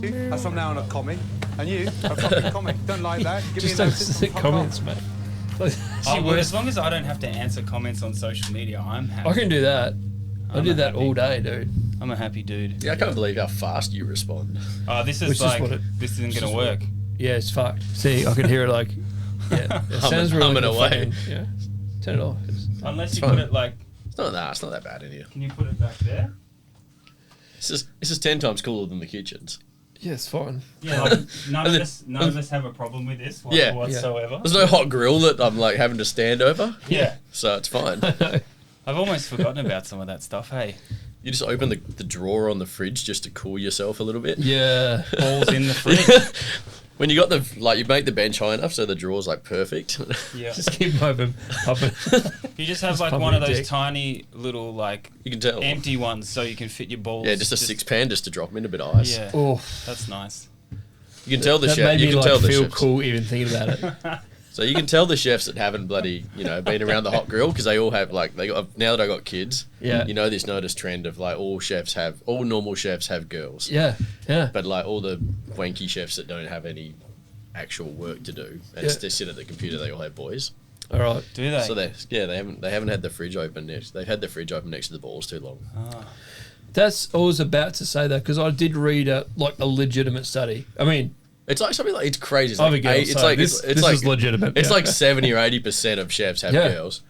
That's from now on a comic. And you, a fucking comic. Don't like that. Give Just me a don't stick comments, mate. As long as I don't have to answer comments on social media, I'm happy. I can do that. I do that all day, dude. I'm a happy dude. Yeah, I can't believe how fast you respond. This is Which is like, what this isn't going to work. Yeah, it's fucked. See, I can hear it like, yeah. It sounds really humming like away. fucking, yeah. Turn it off. Unless you fine. put it like, It's not that bad in here. can you put it back there? This is 10 times cooler than the kitchens. Yeah, it's fine. Yeah, like none of us have a problem with this whatsoever. There's no hot grill that I'm like having to stand over. Yeah. So it's fine. I've almost forgotten about some of that stuff, hey. You just open the drawer on the fridge just to cool yourself a little bit. Yeah. Balls in the fridge. When you got you make the bench high enough so the drawer's like perfect. Yeah. Just keep them open. You just have Just like pump one of your those dick. tiny little like You can tell. empty ones so you can fit your balls. Yeah, just a 6-pan just to drop them in a bit of ice. Yeah, Oh, that's nice. You can tell the that chef. made You me can like tell the feel chefs. cool even thinking about it. So you can tell the chefs that haven't bloody, been around the hot grill because they all have now that I got kids. Yeah. This noticed trend of like all normal chefs have girls. Yeah, yeah. But like all the wanky chefs that don't have any actual work to do and Yeah. they sit at the computer, they all have boys. All right. Do they? So they haven't had the fridge open next. They've had the fridge open next to the balls too long. That's I was about to say that because I did read a legitimate study. I mean, It's like something like it's crazy. It's I'm like a girl, it's so like this it's like is legitimate. It's Yeah. like 70 or 80% of chefs have Yeah. girls.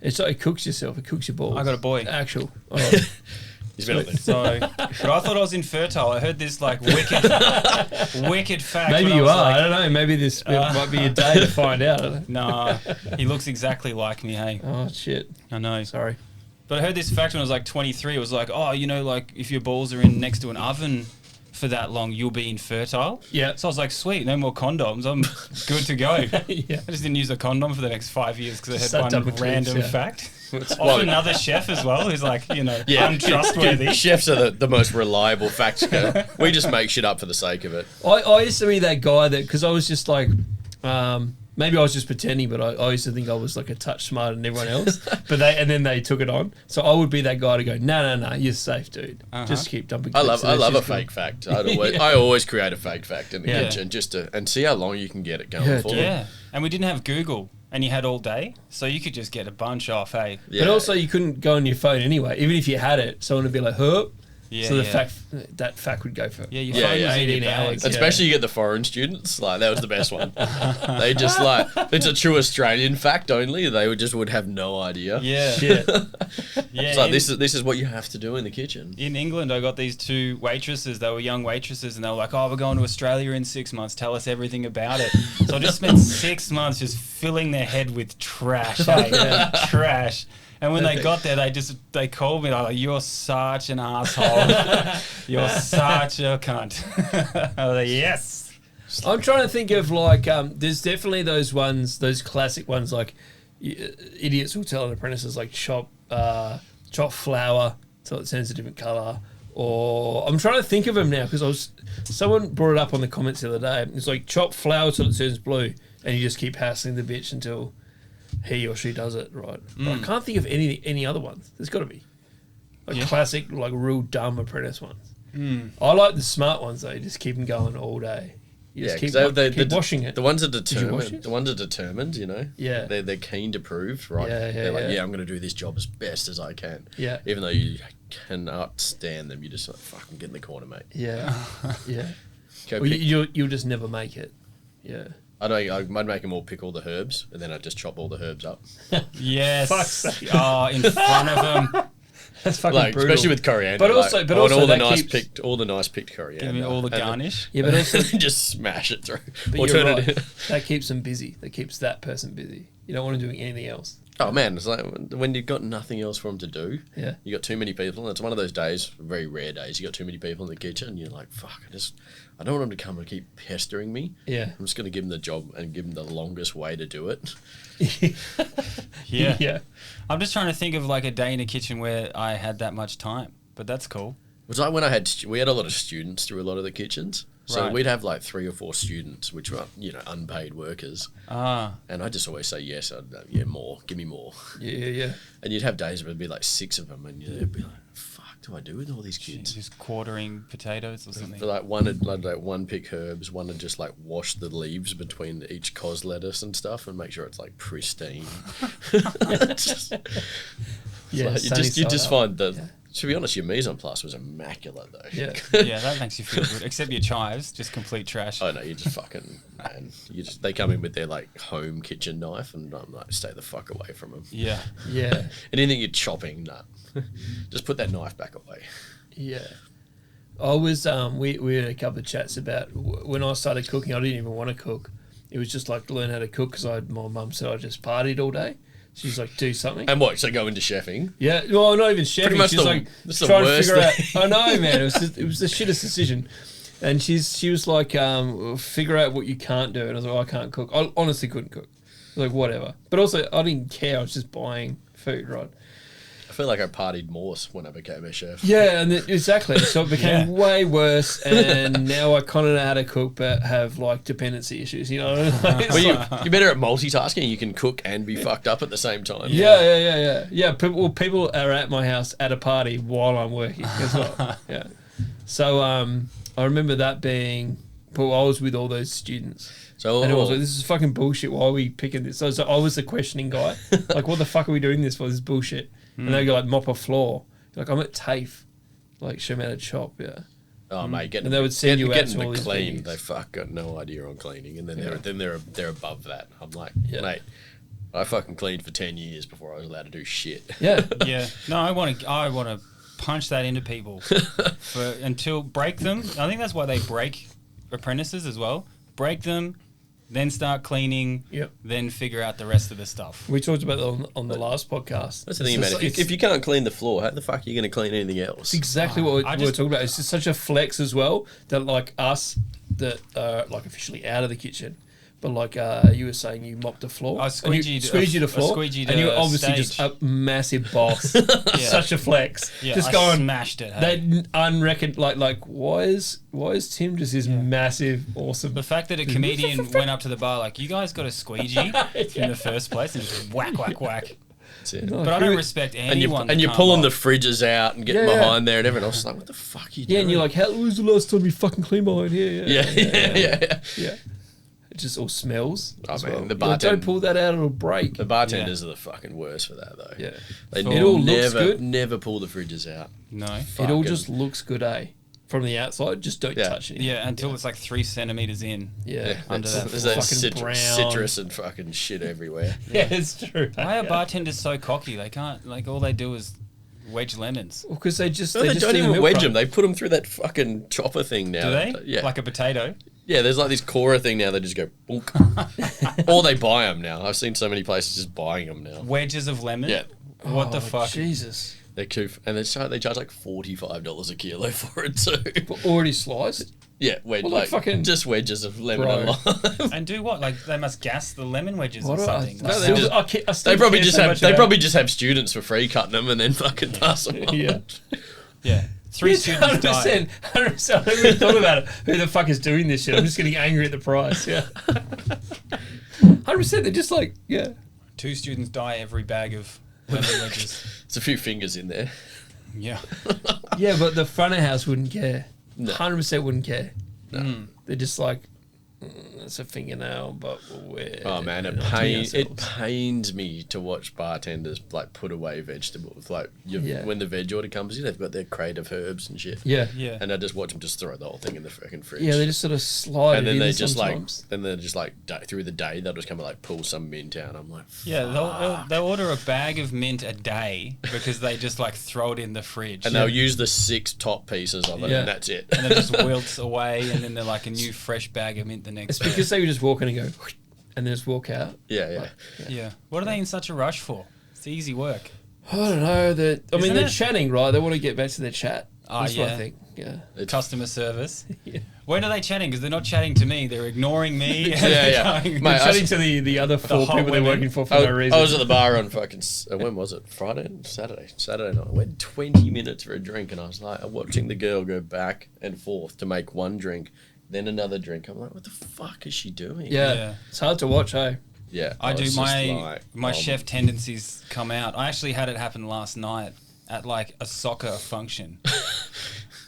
it's like it cooks yourself. It cooks your balls. I got a boy. Actual. All right. He's been on there. So, but I thought I was infertile. I heard this like wicked fact. Maybe when I you was are. like, I don't know. Maybe this might be a day to find out. I don't know. Nah, he looks exactly like me. Hey, Oh shit. I know. Sorry. But I heard this fact when I was like 23. It was like, like if your balls are in next to an oven for that long, you'll be infertile. Yeah. So I was like, sweet, no more condoms. I'm good to go. Yeah. I just didn't use a condom for the next 5 years because I Just had that one double random clicks, yeah. fact. Off another chef as well, who's like, untrustworthy. Chefs are the most reliable fact checker. We just make shit up for the sake of it. I used to be that guy that because I was just like, maybe I was just pretending, but I used to think I was like a touch smarter than everyone else. And then they took it on. So I would be that guy to go, no, you're safe, dude. Just keep dumping. I clicks, love and a it's just fake fact. I always create a fake fact in the Yeah. kitchen just to and see how long you can get it going Yeah, for. dude. Yeah. And we didn't have Google, and you had all day, so you could just get a bunch off, hey. Yeah. But also, you couldn't go on your phone anyway. Even if you had it, someone would be like, "Huh." Yeah, So yeah. that fact would go for Yeah, your Yeah, phone yeah. was in your 18 bag. hours. Especially you get the foreign students, like that was the best one. They just like it's a true Australian fact only. They would have no idea. Yeah. shit. Yeah. It's like this is what you have to do in the kitchen. In England, I got these two waitresses. They were young waitresses, and they were like, "Oh, we're going to Australia in 6 months. Tell us everything about it." So I just spent 6 months just filling their head with trash, trash. And when they got there, they called me like, "You're such an asshole. You're such a cunt." I was like, "Yes." I'm trying to think of like, there's definitely those classic ones like idiots will tell an apprentices like chop flour till it turns a different colour. Or I'm trying to think of them now because someone brought it up on the comments the other day. It's like chop flour till it turns blue, and you just keep hassling the bitch until he or she does it right. But I can't think of any other ones. There's got to be like classic, like real dumb apprentice ones. I like the smart ones though. You just keep them going all day. You just keep washing it. The ones that you wash determined, it? the ones that determined, Yeah. they're keen to prove, right? Yeah, they're like, yeah. I'm going to do this job as best as I can. Yeah. Even though you cannot stand them, you just like, fucking get in the corner, mate. Yeah, yeah. Go Well, pick- you'll just never make it. Yeah. I'd make them all pick all the herbs, and then I'd just chop all the herbs up. Yes. Fuck's sake. Oh, in front of them. That's fucking Like brutal. especially with coriander. But also- like, but I want also all the that nice keeps- picked coriander. Give me all the and then- garnish. Yeah, but also just smash it through. but Or you're turn right. it in. That keeps them busy. That keeps that person busy. You don't want them doing anything else. Oh man, it's like when you've got nothing else for them to do. Yeah. You got too many people, and it's one of those days, very rare days. You got too many people in the kitchen, and you're like, "Fuck! I don't want them to come and keep pestering me. Yeah. I'm just going to give them the job and give them the longest way to do it." Yeah. Yeah. I'm just trying to think of like a day in a kitchen where I had that much time, but that's cool. It was like when we had a lot of students through a lot of the kitchens, so Right. we'd have like 3 or 4 students, which were unpaid workers, and I just always say yes. More, give me more. Yeah. And you'd have days where it'd be like 6 of them, and you'd be like, "Fuck, do I do with all these kids? Just quartering potatoes or something. For like one would like one pick herbs, one would just like wash the leaves between each cos lettuce and stuff and make sure it's like pristine. Just, Yeah, like, sunny you side just up. find the. To be honest, your mise en place was immaculate though. Yeah. Yeah, that makes you feel good. Except your chives, just complete trash. Oh no, you just fucking man. They come in with their like home kitchen knife, and I'm like, stay the fuck away from them. Yeah. Yeah, Anything you're chopping, nah. Just put that knife back away. yeah. I was we had a couple of chats about when I started cooking. I didn't even want to cook. It was just like learn how to cook because my mum said I just partied all day. She's like, do something. And what? So go into chefing? Yeah, well, not even chefing. much She's the- like that's the trying to worst figure out. thing. I know, man. It was the shittest decision. And she was like, figure out what you can't do. And I was like, I can't cook. I honestly couldn't cook. I was like, whatever. But also, I didn't care. I was just buying food, right? I feel like I partied more when I became a chef. Yeah, and exactly. So it became way worse, and now I kind of know how to cook, but have like dependency issues. You know, like, it's Well, like- you're better at multitasking. You can cook and be fucked up at the same time. yeah. People are at my house at a party while I'm working as well. Yeah. So I remember that being. Well, I was with all those students. So And it was like, this is fucking bullshit. Why are we picking this? So I was the questioning guy. Like, what the fuck are we doing this for? This is bullshit. And they go like mop a floor. Like, I'm at TAFE. Like, show me how to chop, yeah. oh mate, getting And they would send you out getting to all the these clean. meetings. They fuck got no idea on cleaning, and then they're above that. I'm like, Yeah. mate, I fucking cleaned for 10 years before I was allowed to do shit. Yeah. Yeah. No, I want to punch that into people until break them. I think that's why they break apprentices as well. Break them, then start cleaning, Yep. then figure out the rest of the stuff. We talked about that on the last podcast. That's the thing, It's man. just- If you can't clean the floor, how the fuck are you going to clean anything else? It's exactly what I we're just- talking about. It's just such a flex as well that like us that are like officially out of the kitchen, but like you were saying, you mopped the floor, I and you squeegeed the floor, squeegeed and you're a obviously stage. just a massive boss. Yeah. Such a flex. Yeah, just I going. smashed it. Hey? They unreckoned like why is Tim just this massive awesome? The fact that a comedian went up to the bar like, you guys got a squeegee in the first place and just whack, whack, whack. That's it. But I don't respect anyone. And you're that pulling can't the fridges out and getting Yeah. behind there, and everyone else is like, what the fuck are you doing? Yeah, and you're like, when was the last time you fucking cleaned behind here? yeah. Yeah. It just all smells. Oh, as man, well. the You're like, bartender- don't pull that out, it'll break. The bartenders are the fucking worst for that, though. Yeah. They It all looks never, good. never pull the fridges out. No. It all Fucking- just looks good, eh? From the outside, just don't Yeah. touch it. Yeah, until it's like 3 centimeters in. Yeah. Under that There's that fucking brown. citrus and fucking shit everywhere. Yeah, it's true. Why are bartenders so cocky? They can't, like, all they do is wedge lemons. Because they just No, they just don't do the even milk wedge run. them. They put them through that fucking chopper thing now. Do they? Yeah. Like a potato? Yeah, there's like this Cora thing now. They just go, bonk. Or they buy them now. I've seen so many places just buying them now. Wedges of lemon? Yeah. What the Oh, fuck? Jesus. They're and they charge like $45 a kilo for it too. But already sliced? Yeah, wedge, Well, like like fucking- just wedges of lemon Bro. and lime. And do what? Like, they must gas the lemon wedges Why or do I- something. I Like, still- they just- I still They probably care just so have much they about- probably just have students for free cutting them and then fucking pass them on. Yeah. yeah. 3 Yes, students died. 100%. I haven't even thought about it. Who the fuck is doing this shit? I'm just getting angry at the price. Yeah. 100%. They're just like, yeah. 2 students die every bag of lemon wedges. It's a few fingers in there. Yeah. Yeah, but the front of house wouldn't care. No. 100% wouldn't care. Mm. They're just like, it's a fingernail, but we're Oh man, it pains me to watch bartenders like put away vegetables. Like Yeah. when the veg order comes in, they've got their crate of herbs and shit. Yeah. Yeah. And I just watch them just throw the whole thing in the fucking fridge. Yeah, they just sort of slide and it then in they just sometimes. through the day they'll just come and like pull some mint out. I'm like, Yeah, they'll order a bag of mint a day because they just like throw it in the fridge. and they'll use the 6 top pieces of it, Yeah. and that's it. and it just wilts away, and then they're like a new fresh bag of mint the next It's day. because they would just walk in and go, and then just walk out. yeah. Yeah. What are they in such a rush for? It's easy work. I don't know. They're Isn't it? chatting, right? They want to get back to their chat. Oh, That's what I yeah. think. Yeah. It's, Customer service. Yeah. When are they chatting? Because they're not chatting to me. They're ignoring me. and Yeah, they're yeah. going- Mate, They're chatting to the other 4 hot people they're women. working for I, no reason. I was at the bar on fucking when was it? Friday, Saturday night. I went 20 minutes for a drink, and I was like watching the girl go back and forth to make one drink, then another drink. I'm like, what the fuck is she doing? yeah. Yeah. It's hard to watch, hey? Yeah, I do was just my like, my oh chef tendencies come out. I actually had it happen last night. at like a soccer function.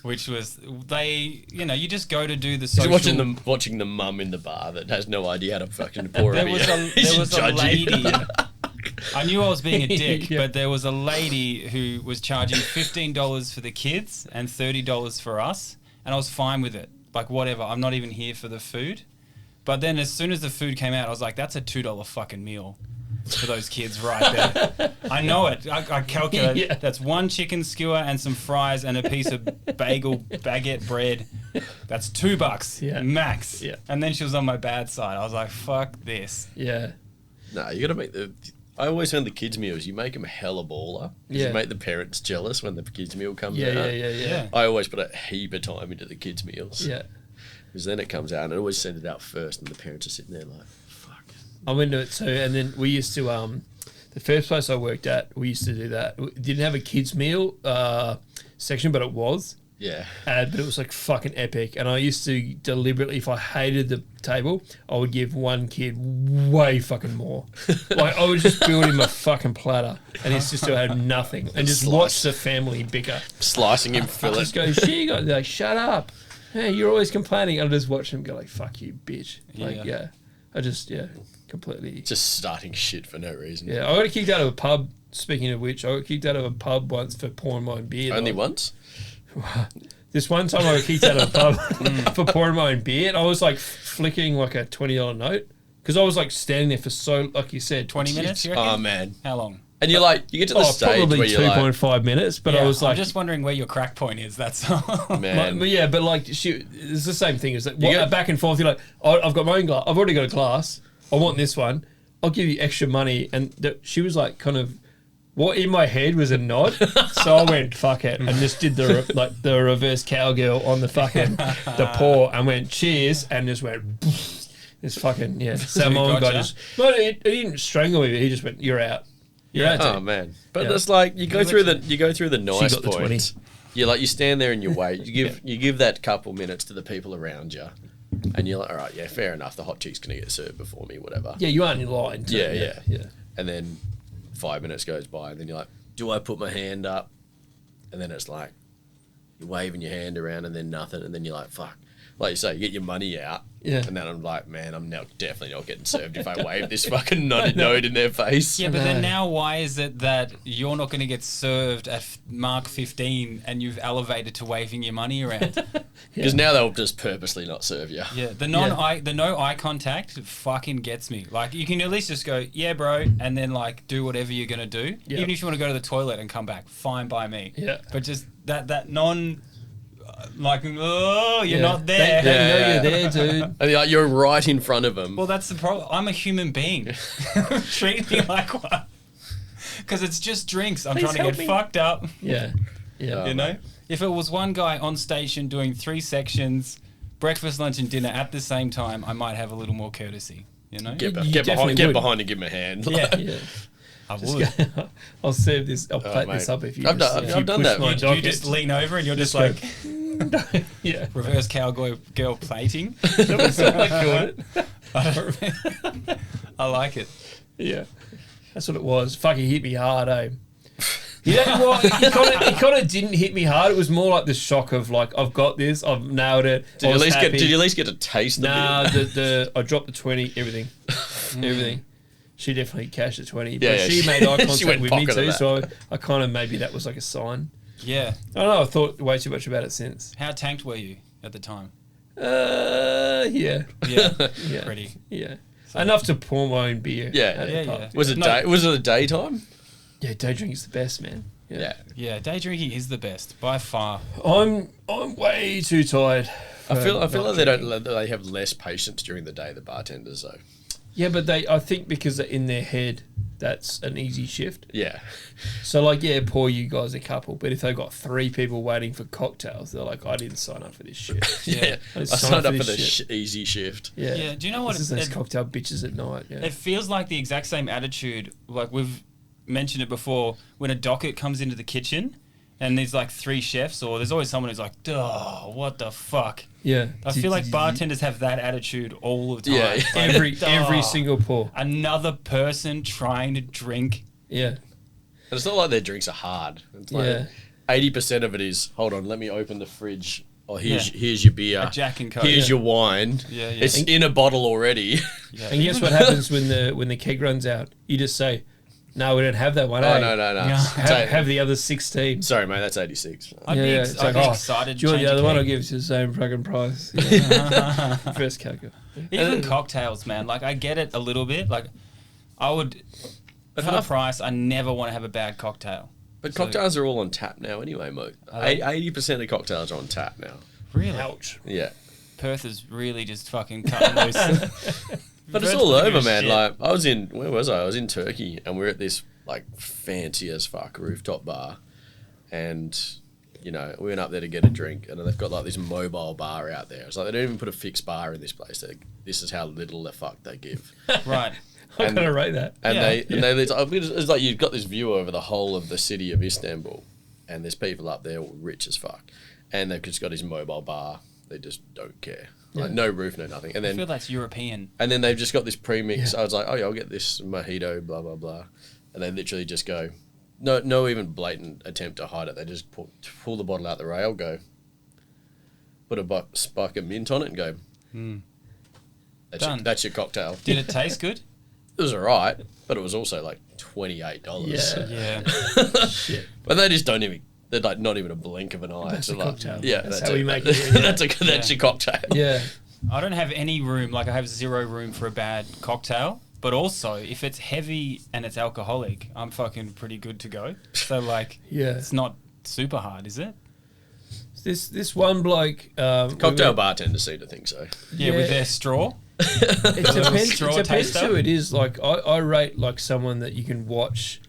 Which was you just go to do the social. Watching the mum in the bar that has no idea how to fucking pour a beer. There was a lady. I knew I was being a dick, but there was a lady who was charging $15 for the kids and $30 for us, and I was fine with it. Like whatever, I'm not even here for the food. But then as soon as the food came out, I was like, that's a $2 fucking meal for those kids right there. I know it. I calculate that's one chicken skewer and some fries and a piece of baguette bread. That's $2 max. Yeah. And then she was on my bad side. I was like, fuck this. Yeah. No, you got to make I always found the kids' meals, you make them hella baller. Yeah. You make the parents jealous when the kids' meal comes out. Yeah. I always put a heap of time into the kids' meals. Yeah. Because then it comes out and I always send it out first and the parents are sitting there like, fuck. I'm into it too. And then we used to, the first place I worked at, we used to do that. We didn't have a kids' meal section, but it was. Yeah. But it was like fucking epic. And I used to deliberately, if I hated the table, I would give one kid way fucking more. Like I would just build him a fucking platter and he's just to have nothing. And just watch the family bicker. Slicing him, fill it. Just go, like, shut up. Hey, you're always complaining. I'll just watch him go like, fuck you, bitch. Like, I just, completely. Just starting shit for no reason. Yeah, I got kicked out of a pub, speaking of which. I got kicked out of a pub once for pouring my own beer. Only once? This one time I got kicked out of a pub for pouring my own beer. And I was like flicking like a $20 note because I was like standing there for so, like you said, 20 minutes, you reckon? Oh, man. How long? And you're like, you get to the stage probably where you're like... 2.5 minutes, but I was like... I'm just wondering where your crack point is, that's all. Man. But like, it's the same thing. It's like, back and forth, you're like, I've got my own glass. I've already got a glass. I want this one. I'll give you extra money. And she was like kind of... What in my head was a nod, so I went fuck it and just did the reverse cowgirl on the fucking the pour and went cheers and just went this fucking So my own guy just he didn't strangle me, but he just went you're out. You're out. Oh man, but it's like you go through the nice got the points. You stand there and you wait. You give that couple minutes to the people around you, and you're like, all right, fair enough. The hot chick's gonna get served before me, whatever. Yeah, you aren't in line. Yeah. And then 5 minutes goes by and then you're like, do I put my hand up? And then it's like, you're waving your hand around and then nothing. And then you're like, fuck. Like you say, you get your money out. Yeah. And then I'm like, man, I'm now definitely not getting served if I wave this fucking note in their face. Yeah, but then now why is it that you're not going to get served at Mark 15 and you've elevated to waving your money around? Because now they'll just purposely not serve you. Yeah, the no eye contact fucking gets me. Like you can at least just go, yeah, bro, and then like do whatever you're gonna do. Yeah. Even if you want to go to the toilet and come back, fine by me. Yeah. But just that non, like, oh, you're not there. They know you're there, dude. And you're right in front of them. Well, that's the problem. I'm a human being. Treat me like one. Because it's just drinks. I'm trying to get fucked up. Yeah. You know? If it was one guy on station doing 3 sections, breakfast, lunch, and dinner at the same time, I might have a little more courtesy. You know? Get definitely behind and give him a hand. Yeah. I would. I'll serve this. I'll plate this up if you. I've done that. You just lean over and you're just like, reverse cowgirl plating. I like it. Yeah, that's what it was. Fucking hit me hard, eh? You know what? He kind of didn't hit me hard. It was more like the shock of like, I've got this. I've nailed it. Did you at least get to taste the beer? I dropped the 20. Everything. She definitely cashed the 20. Yeah, but she made eye contact with me too, that. so I kind of maybe that was like a sign. Yeah. I don't know. I thought way too much about it since. How tanked were you at the time? Yeah. Yeah. Pretty. Yeah. Enough to pour my own beer. Yeah. Was it a daytime? Yeah, day drinking's the best, man. Yeah, day drinking is the best by far. I'm way too tired. I feel like they have less patience during the day, the bartenders though. Yeah, but I think because they're in their head, that's an easy shift. Yeah. So like, pour you guys a couple, but if they've got 3 people waiting for cocktails, they're like, I didn't sign up for this shit. I signed up for the easy shift. Yeah. Do you know what? This is those cocktail bitches at night. Yeah. It feels like the exact same attitude. Like we've mentioned it before, when a docket comes into the kitchen and there's like 3 chefs, or there's always someone who's like, "Duh, what the fuck?" Yeah. I feel like bartenders have that attitude all the time. Yeah. Every single pour. Another person trying to drink. Yeah. it's not like their drinks are hard. It's like 80% of it is, hold on, let me open the fridge. Oh, here's your beer. A Jack and Coke. Here's your wine. Yeah. It's in a bottle already. Yeah. And guess what happens when the keg runs out? You just say, no, we don't have that one. Oh, no. Have the other 16. Sorry, mate, that's 86. I'd be It's like, excited do you want to the other one? I'll change give you the same fucking price. First Coke. Even cocktails, man. Like, I get it a little bit. Like, I would, for the price, I never want to have a bad cocktail. But cocktails are all on tap now anyway, Mo. 80% of cocktails are on tap now. Really? Ouch. Yeah. Perth is really just fucking cutting loose. But it's all over, man. Like, where was I? I was in Turkey, and we were at this, like, fancy as fuck rooftop bar. And, you know, we went up there to get a drink, and they've got, like, this mobile bar out there. It's like, they don't even put a fixed bar in this place. This is how little the fuck they give. Right. I'm going to rate that. And it's like you've got this view over the whole of the city of Istanbul, and there's people up there all rich as fuck, and they've just got his mobile bar. They just don't care. Like no roof, no nothing. And then I feel that's European. And then they've just got this premix. I was like, oh yeah, I'll get this mojito, blah blah blah, and they literally just go, no even blatant attempt to hide it. They just pull the bottle out the rail, go, put a spike of mint on it, and go, that's your cocktail. Did it taste good? It was alright, but it was also like $28. Yeah. Shit. But they just don't even. They're like not even a blink of an eye. That's a cocktail. Yeah, that's how we make it. That's your cocktail. Yeah. I don't have any room. Like, I have zero room for a bad cocktail. But also, if it's heavy and it's alcoholic, I'm fucking pretty good to go. So, like, it's not super hard, is it? This one bloke... Cocktail bartenders seem to think so. Yeah, with their straw. It depends who it is. Like, I rate, like, someone that you can watch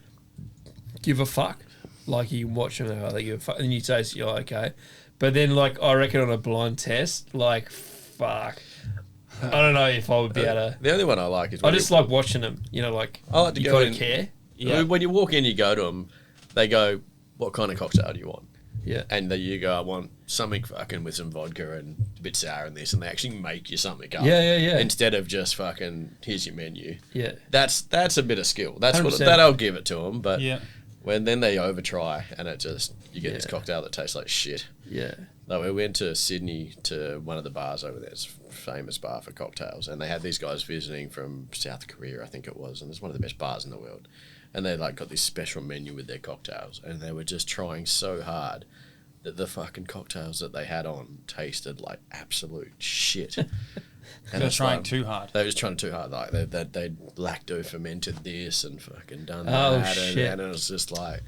give a fuck. Like, you can watch them, they give a fuck, and you taste, you're like, okay. But then, like, I reckon on a blind test, like, fuck. I don't know if I would be able to... The only one I like is... I just like watching them, you know, like, I like to you go gotta care. Yeah. When you walk in, you go to them, they go, what kind of cocktail do you want? Yeah. And then you go, I want something fucking with some vodka and a bit sour in this, and they actually make you something up. Yeah. Instead of just fucking, here's your menu. Yeah. That's a bit of skill. That's 100%. what that I'll give it to them. But Yeah. when then they over try, and it just, you get this cocktail that tastes like shit. Yeah. No, we went to Sydney to one of the bars over there. It's a famous bar for cocktails. And they had these guys visiting from South Korea, I think it was. And it's one of the best bars in the world. And they like got this special menu with their cocktails. And they were just trying so hard that the fucking cocktails that they had on tasted like absolute shit. And They were trying too hard. They were just trying too hard. Like they'd lacto fermented this and fucking done Oh, that. shit. And it was just like,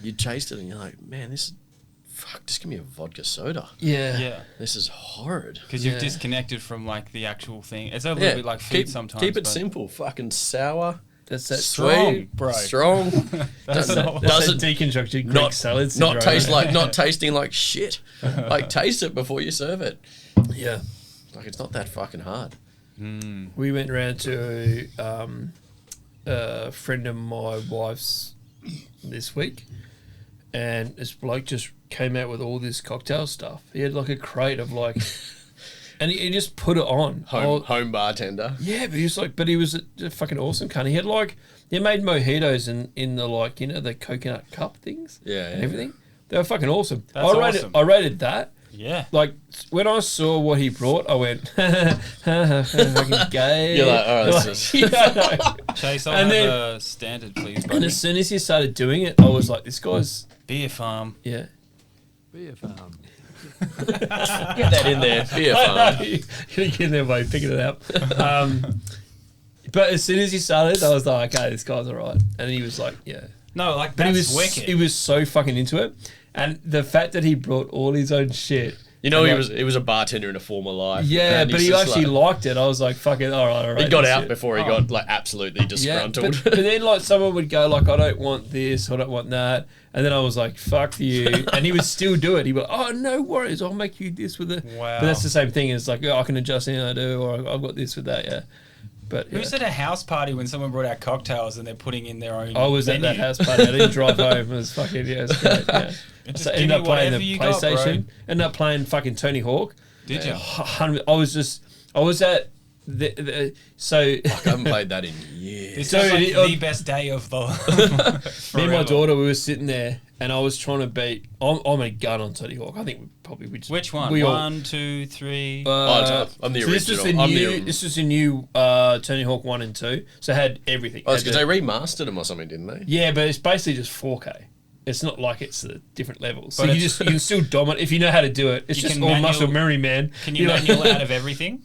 you taste it and you're like, man, this is, fuck, just give me a vodka soda. Yeah. Yeah. This is horrid. Because you've disconnected from, like, the actual thing. It's a little bit like food sometimes. Keep it but simple. Fucking sour. That's that Strong, sweet, bro. Strong. That's not- doesn't deconstructed Greek salad syndrome. Not tasting like shit. Like taste it before you serve it. Yeah. Like it's not that fucking hard. We went around to a friend of my wife's this week, and this bloke just came out with all this cocktail stuff. He had like a crate of like, and he just put it on. Home bartender. Yeah, but he was like, he was a fucking awesome cunt. He had like, he made mojitos in the like, you know, the coconut cup things. Yeah, and yeah. everything. They were fucking awesome. That's awesome. I rated that. Yeah. Like, when I saw what he brought, I went, fucking gay. You're like, oh, this is... Yeah, I know. Chase, I'll And have then- a standard, please, And buddy. as soon as he started doing it, I was like, this guy's, Beer farm. yeah. Beer farm. Get that in there. Beer farm. You're getting there by picking it up. But as soon as he started, I was like, okay, this guy's all right. And he was like, yeah. No, like, But that's wicked. he was so fucking into it. And the fact that he brought all his own shit. You know, and he was a bartender in a former life. Yeah, and but he's he just actually like, liked it. I was like, fucking, all right. he got this out shit. before he got like absolutely disgruntled. Yeah, but then like someone would go like, I don't want this, I don't want that, and then I was like, fuck you, and he would still do it. He'd be like, oh, no worries, I'll make you this with it. Wow. But that's the same thing as like, oh, I can adjust anything I do, or I've got this with that, yeah. But yeah. Who's at a house party when someone brought out cocktails and they're putting in their own I was menu? at that house party. I didn't drive home. It was fucking, yeah, it's great. Yeah. Just So give ended me up playing whatever the you got, bro. PlayStation. Ended up playing fucking Tony Hawk. Did you? 100. I was at So Fuck, I haven't played that in years. This So is like it- the best day of the. me and my forever. daughter, we were sitting there, and I was trying to beat. I'm a gun on Tony Hawk. I think we just. Which one? We all, 1, 2, 3. I'm the so this was original. the I'm new. the- This was the new Tony Hawk 1 and 2. So it had everything. Oh, it's Had because the- they remastered them or something, didn't they? Yeah, but it's basically just 4K. It's not like it's a different levels. So But you it's- can still dominate if you know how to do it. It's You just can all manual- muscle memory, man. Can you You're manual like- out of everything?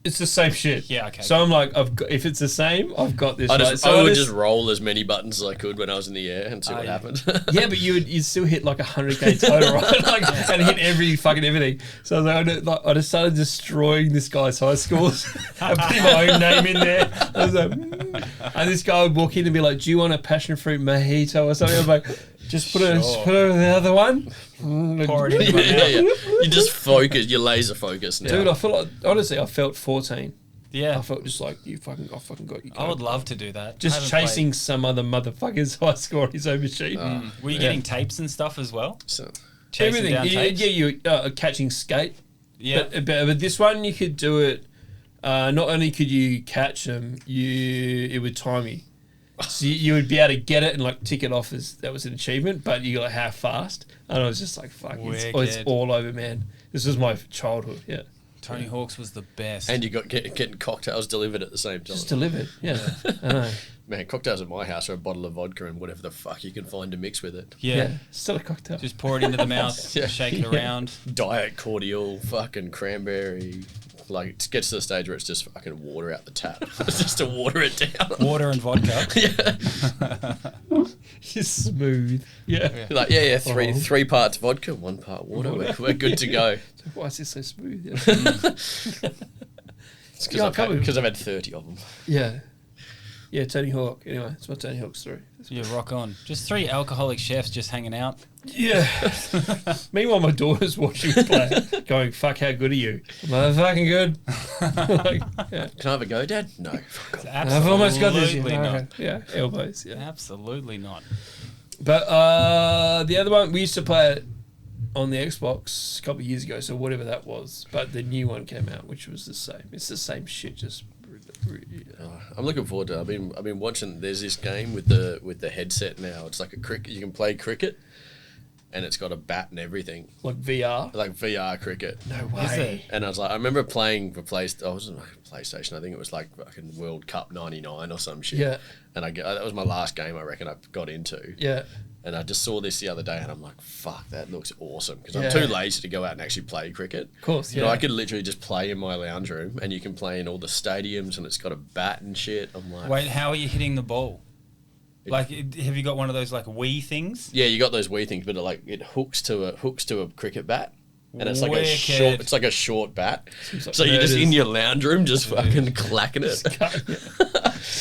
It's the same shit. Yeah, okay. So I'm like, if it's the same, I've got this. I right? just So I would just roll as many buttons as I could when I was in the air and see what yeah. happened. yeah, but you'd still hit like 100k total, right? Like, and hit every fucking everything. So I was I just started destroying this guy's high scores and putting my own name in there. I was like, and this guy would walk in and be like, "Do you want a passion fruit mojito or something?" I'm like, "Just put it over the other one." Pour it in yeah, my mouth. yeah. You just focus. You're laser focused now. Dude, I feel like honestly, I felt 14. Yeah. I felt just like I fucking got you. I would love to do that. I just haven't chasing some other motherfucker's high score on his own machine. played. Were you getting tapes and stuff as well? So, Chasing Everything. down Yeah, tapes? you catching skate. Yeah. But this one you could do it. Not only could you catch them, it would time you. So you would be able to get it and like tick it off as that was an achievement, but you got how fast. And I was just like, fuck, it's Wicked. all over, man. This was my childhood. Yeah, Tony Hawk's was the best. and you got getting cocktails delivered at the same time. just delivered. Yeah, I know. Man, cocktails at my house are a bottle of vodka and whatever the fuck you can find to mix with it. yeah. Yeah, still a cocktail. Just pour it into the mouth, Yeah. shake it around. Diet cordial, fucking cranberry. Like it gets to the stage where it's just fucking water out the tap, just to water it down. Water and vodka. Yeah, Just smooth. Yeah. You're like three parts vodka, 1 part water. We're good to go. Why is this so smooth? Yeah. It's Yeah, I can't believe- because I've had 30 of them. Yeah. Yeah, Tony Hawk. Anyway, it's my Tony Hawk story. Yeah, rock on. Just 3 alcoholic chefs just hanging out. Yeah. Meanwhile, my daughter's watching me play, going, "Fuck, how good are you?" I'm like, "Fucking good." Like, yeah. Can I have a go, Dad? No. Fuck off. I've almost got this. Absolutely Yeah, not. okay. Yeah, elbows. Yeah. Absolutely not. But the other one, we used to play it on the Xbox a couple of years ago, so whatever that was. But the new one came out, which was the same. It's the same shit, just. I'm looking forward to it. I've been watching. There's this game with the headset now. It's like a cricket. You can play cricket, and it's got a bat and everything, Like VR. like VR cricket. No Is it? way. And I was like, I remember playing for I was on PlayStation. I think it was like fucking World Cup '99 or some shit. Yeah. And that was my last game I reckon I got into. Yeah. And I just saw this the other day, and I'm like, "Fuck, that looks awesome!" Because Yeah. I'm too lazy to go out and actually play cricket. Of course, You know, yeah. I could literally just play in my lounge room, and you can play in all the stadiums, and it's got a bat and shit. I'm like, Wait, how are you hitting the ball? Like, have you got one of those like Wii things? yeah, you got those wee things, but it hooks to a cricket bat, and it's like a Wicked. short bat. Seems like So you're just murders. in your lounge room, just fucking clacking it.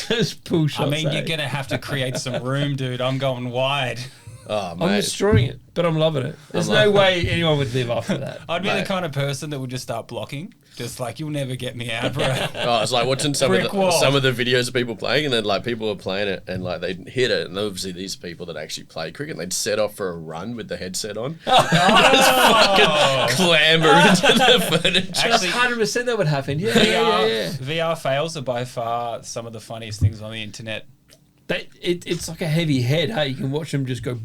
Just pull shots. I mean, eh? you're gonna have to create some room, dude. I'm going wide. Oh I'm mate, destroying it, but I'm loving it. There's no way anyone would live after that. I'd be Mate. the kind of person that would just start blocking. Just like, you'll never get me out, bro. Oh, it's like watching some Brick wall. of the videos of people playing, and then like people are playing it, and like they'd hit it, and obviously these people that actually play cricket, they'd set off for a run with the headset on, clamber into the furniture. Actually, 100% that would happen. Yeah, VR fails are by far some of the funniest things on the internet. It's like a heavy head. Hey, you can watch them just go.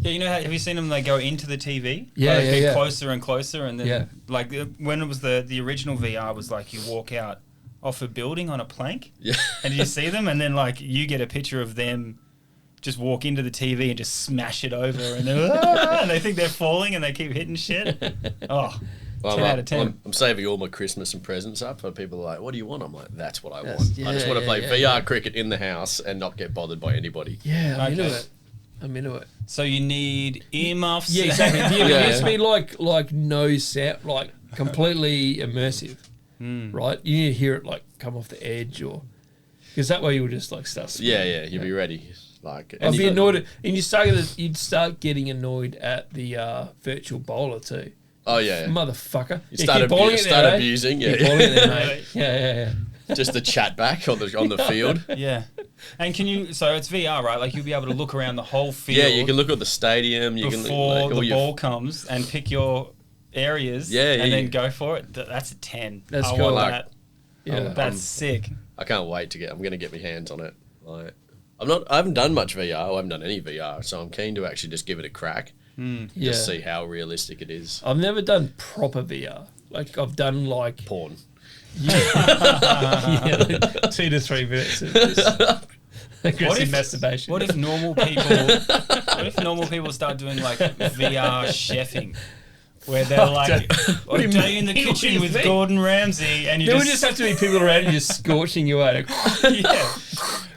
Yeah, you know, have you seen them? They go into the TV. Yeah, Like, yeah, get yeah. closer and closer, and then Yeah. like when it was the original VR was like you walk out off a building on a plank, Yeah. and you see them, and then like you get a picture of them just walk into the TV and just smash it over, and and they think they're falling, and they keep hitting shit. Oh, Well, 10 out of 10. I'm saving all my Christmas and presents up for people like, what do you want? I'm like, that's what I That's- want. I just yeah, want to play yeah, VR cricket in the house and not get bothered by anybody. Yeah, I'm into Okay. it. I'm into it. So you need earmuffs. Yeah, exactly. Yeah, Yeah. it needs to be like no sound, like completely immersive, right? You need to hear it like come off the edge, or because that way you'll just like start. Yeah, you'll be ready. Like, I'd be annoyed, and you'd start getting annoyed at the virtual bowler too. Oh yeah, Motherfucker! You start abusing, You're yeah. bowling it there, mate. Yeah. Just the chat back on the field. Yeah. And can you? So it's VR, right? Like you'll be able to look around the whole field. Yeah, you can look at the stadium. You can before look, like, all the your- ball comes and pick your areas. Yeah, and yeah. then go for it. That's a 10. That's I cool. want Like, that. Yeah. That's sick. I can't wait to I'm gonna get my hands on it. Like, I haven't done much VR. I haven't done any VR, so I'm keen to actually just give it a crack. Just see how realistic it is. I've never done proper VR. Like I've done like Porn. like 2 to 3 minutes of just aggressive masturbation. What if normal people start doing like VR chefing? Where they're like, What do you day in the mean? What do kitchen you with think? Gordon Ramsay, and you There would just have to be people around you just scorching you out. yeah,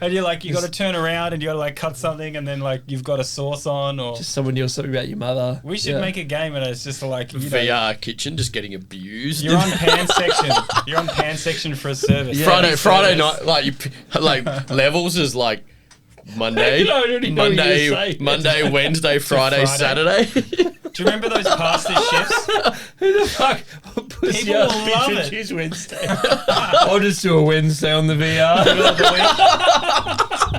and you're like, you got to turn around and you got to like cut something, and then like you've got a sauce on, or Just someone yells something about your mother. we should make a game, and it's just like you know, VR kitchen just getting abused. you're on pan section. You're on pan section for a service. Yeah. Friday night, like levels is like Monday, I already know what you're gonna say. Monday, Wednesday, Friday, Friday. Saturday. Do you remember those pasta shifts? Who the fuck puts People you will up love and it. choose Wednesday? I'll just do a Wednesday on the VR.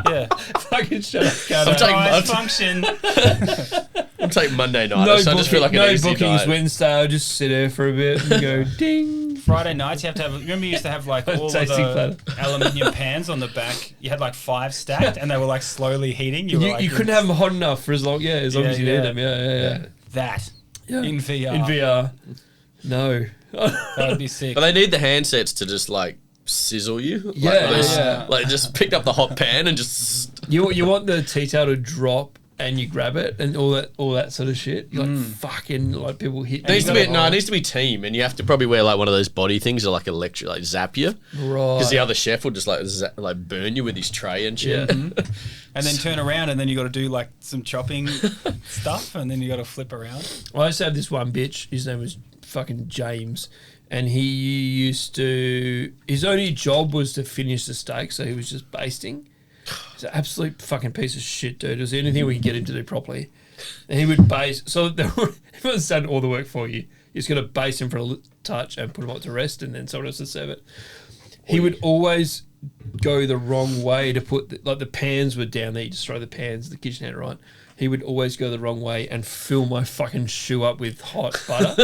Yeah. Fucking shut up, Cat. I'm taking- Prize function. I'm taking Monday night, No, so I just feel like an no easy bookings night. Wednesday. I'll just sit there for a bit and go ding. Friday nights, you have to have. Remember, you used to have like all of Tasting the aluminium pans on the back. You had like 5 stacked, and they were like slowly heating. You, were, like, You couldn't have them hot enough for as long as Yeah, as you yeah. need them. Yeah. that Yeah. in VR. In VR. No. That would be sick. But they need the handsets to just like sizzle you. Yeah, like, those- yeah. like just picked up the hot pan and just. You want the tea towel to drop and you grab it and all that sort of shit. You're like fucking like people hit. It needs to be you. it needs to be team, and you have to probably wear like one of those body things that like electric, like zap you, Right. because the other chef will just like burn you with his tray and shit. Yeah. And then turn around, and then you got to do like some chopping stuff, and then you got to flip around. I used to have this one bitch. His name was fucking James, and he used to. His only job was to finish the steak, so he was just basting. He's an absolute fucking piece of shit, dude. It was the only thing we could get him to do properly. And he would baste. So everyone's done all the work for you. You just got to baste him for a touch and put him up to rest, and then someone else to serve it. He would always go the wrong way to put the pans were down there. You just throw the pans, the kitchen out, right? He would always go the wrong way and fill my fucking shoe up with hot butter.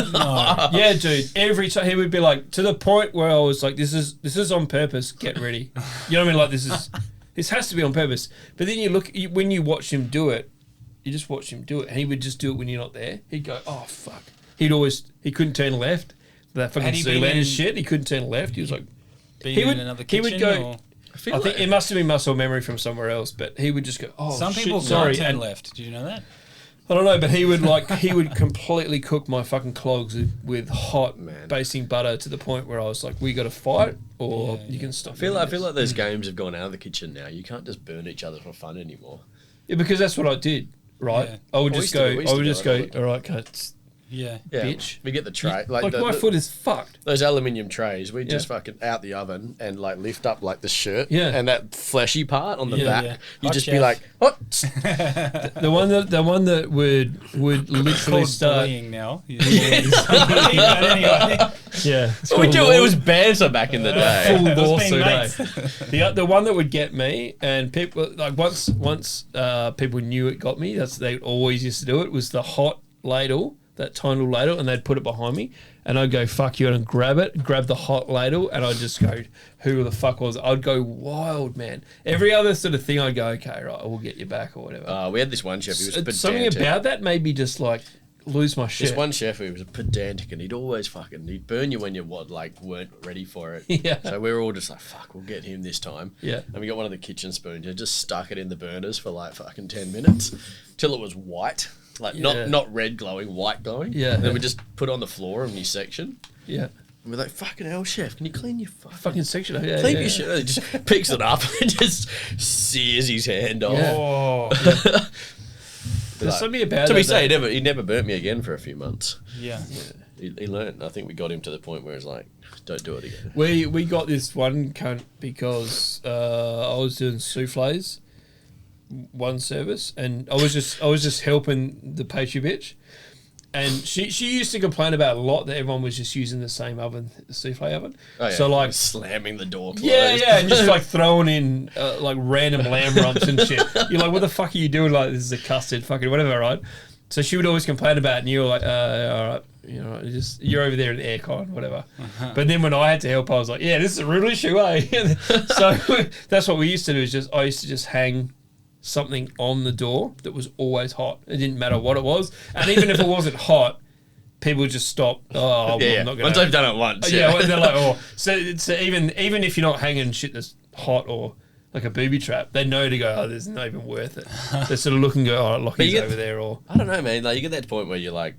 Yeah, dude. Every time he would be like, to the point where I was like, "This is on purpose. Get ready." You know what I mean? Like this has to be on purpose. But then when you watch him do it, you just watch him do it, and he would just do it when you're not there. He'd go, "Oh fuck." He couldn't turn left. That fucking Had he been Zoolander in- shit. He couldn't turn left. He was like. Being in another kitchen. He would go. Or? I think it must have been muscle memory from somewhere else, but he would just go, "Oh, Some shit, people sorry." don't turn And left. Did you know that? I don't know, but he would completely cook my fucking clogs with hot basting butter to the point where I was like, "We got to fight, or you can stop." I feel like those games have gone out of the kitchen now. You can't just burn each other for fun anymore. Yeah, because that's what I did. Right, Yeah. I would We just used to go. do- we I would used just to do go. it All right, cuts. Yeah. Yeah, Bitch. we get the tray Like the, my foot is fucked. those aluminium trays. We just Yeah. fucking out the oven and like lift up like the shirt. Yeah. and that fleshy part on the Yeah, back. yeah. You Hot just be chef. like, what? The one that would literally Called start. bullying now. But anyway. Yeah, It was banter back in the day. Full It was lawsuit, being eh? mates. The one that would get me, and people like once people knew it got me. They always used to do it. Was the hot ladle, that tiny little ladle, and they'd put it behind me, and I'd go fuck you and grab the hot ladle, and I'd just go, who the fuck was it? I'd go wild, man. Every other sort of thing, I'd go, okay, right, I will get you back or whatever. We had this one chef. He was pedantic. Something about that made me just like lose my shit. This one chef who was pedantic, and he'd burn you when you weren't ready for it. Yeah. So we were all just like, fuck, we'll get him this time. Yeah. And we got one of the kitchen spoons and just stuck it in the burners for like fucking 10 minutes till it was white. Like Yeah. not red glowing, white glowing. Yeah. And then we just put it on the floor in your section. Yeah, And we're like, fucking hell, chef, can you clean your fucking section. Yeah, clean yeah. your shit? He just picks it up and just sears his hand off. Yeah. Oh. There's something about To it be fair, that- he never burnt me again for a few months. Yeah. He learned. I think we got him to the point where it's like, don't do it again. We got this one cunt because I was doing soufflés, one service, and I was just helping the pastry bitch, and she used to complain about a lot that everyone was just using the same oven, the soufflé oven. Oh, yeah. So like, slamming the door closed. yeah, and just like throwing in like random lamb rumps and shit. You're like, what the fuck are you doing? Like, this is a custard, fucking whatever, right? So she would always complain about it, and you were like, all right, you know, you're over there in the aircon, whatever. But then when I had to help, I was like, yeah, this is a real issue, eh? So that's what we used to do. I used to just hang something on the door that was always hot. It didn't matter what it was, and even if it wasn't hot, people would just stop. Oh, I'm not going. Once I've done it once, yeah, they're like, oh, so even if you're not hanging shit that's hot or like a booby trap, they know to go, oh, there's not even worth it. They sort of look and go, oh, Lockie's over there, or I don't know, man. Like you get that point where you're like,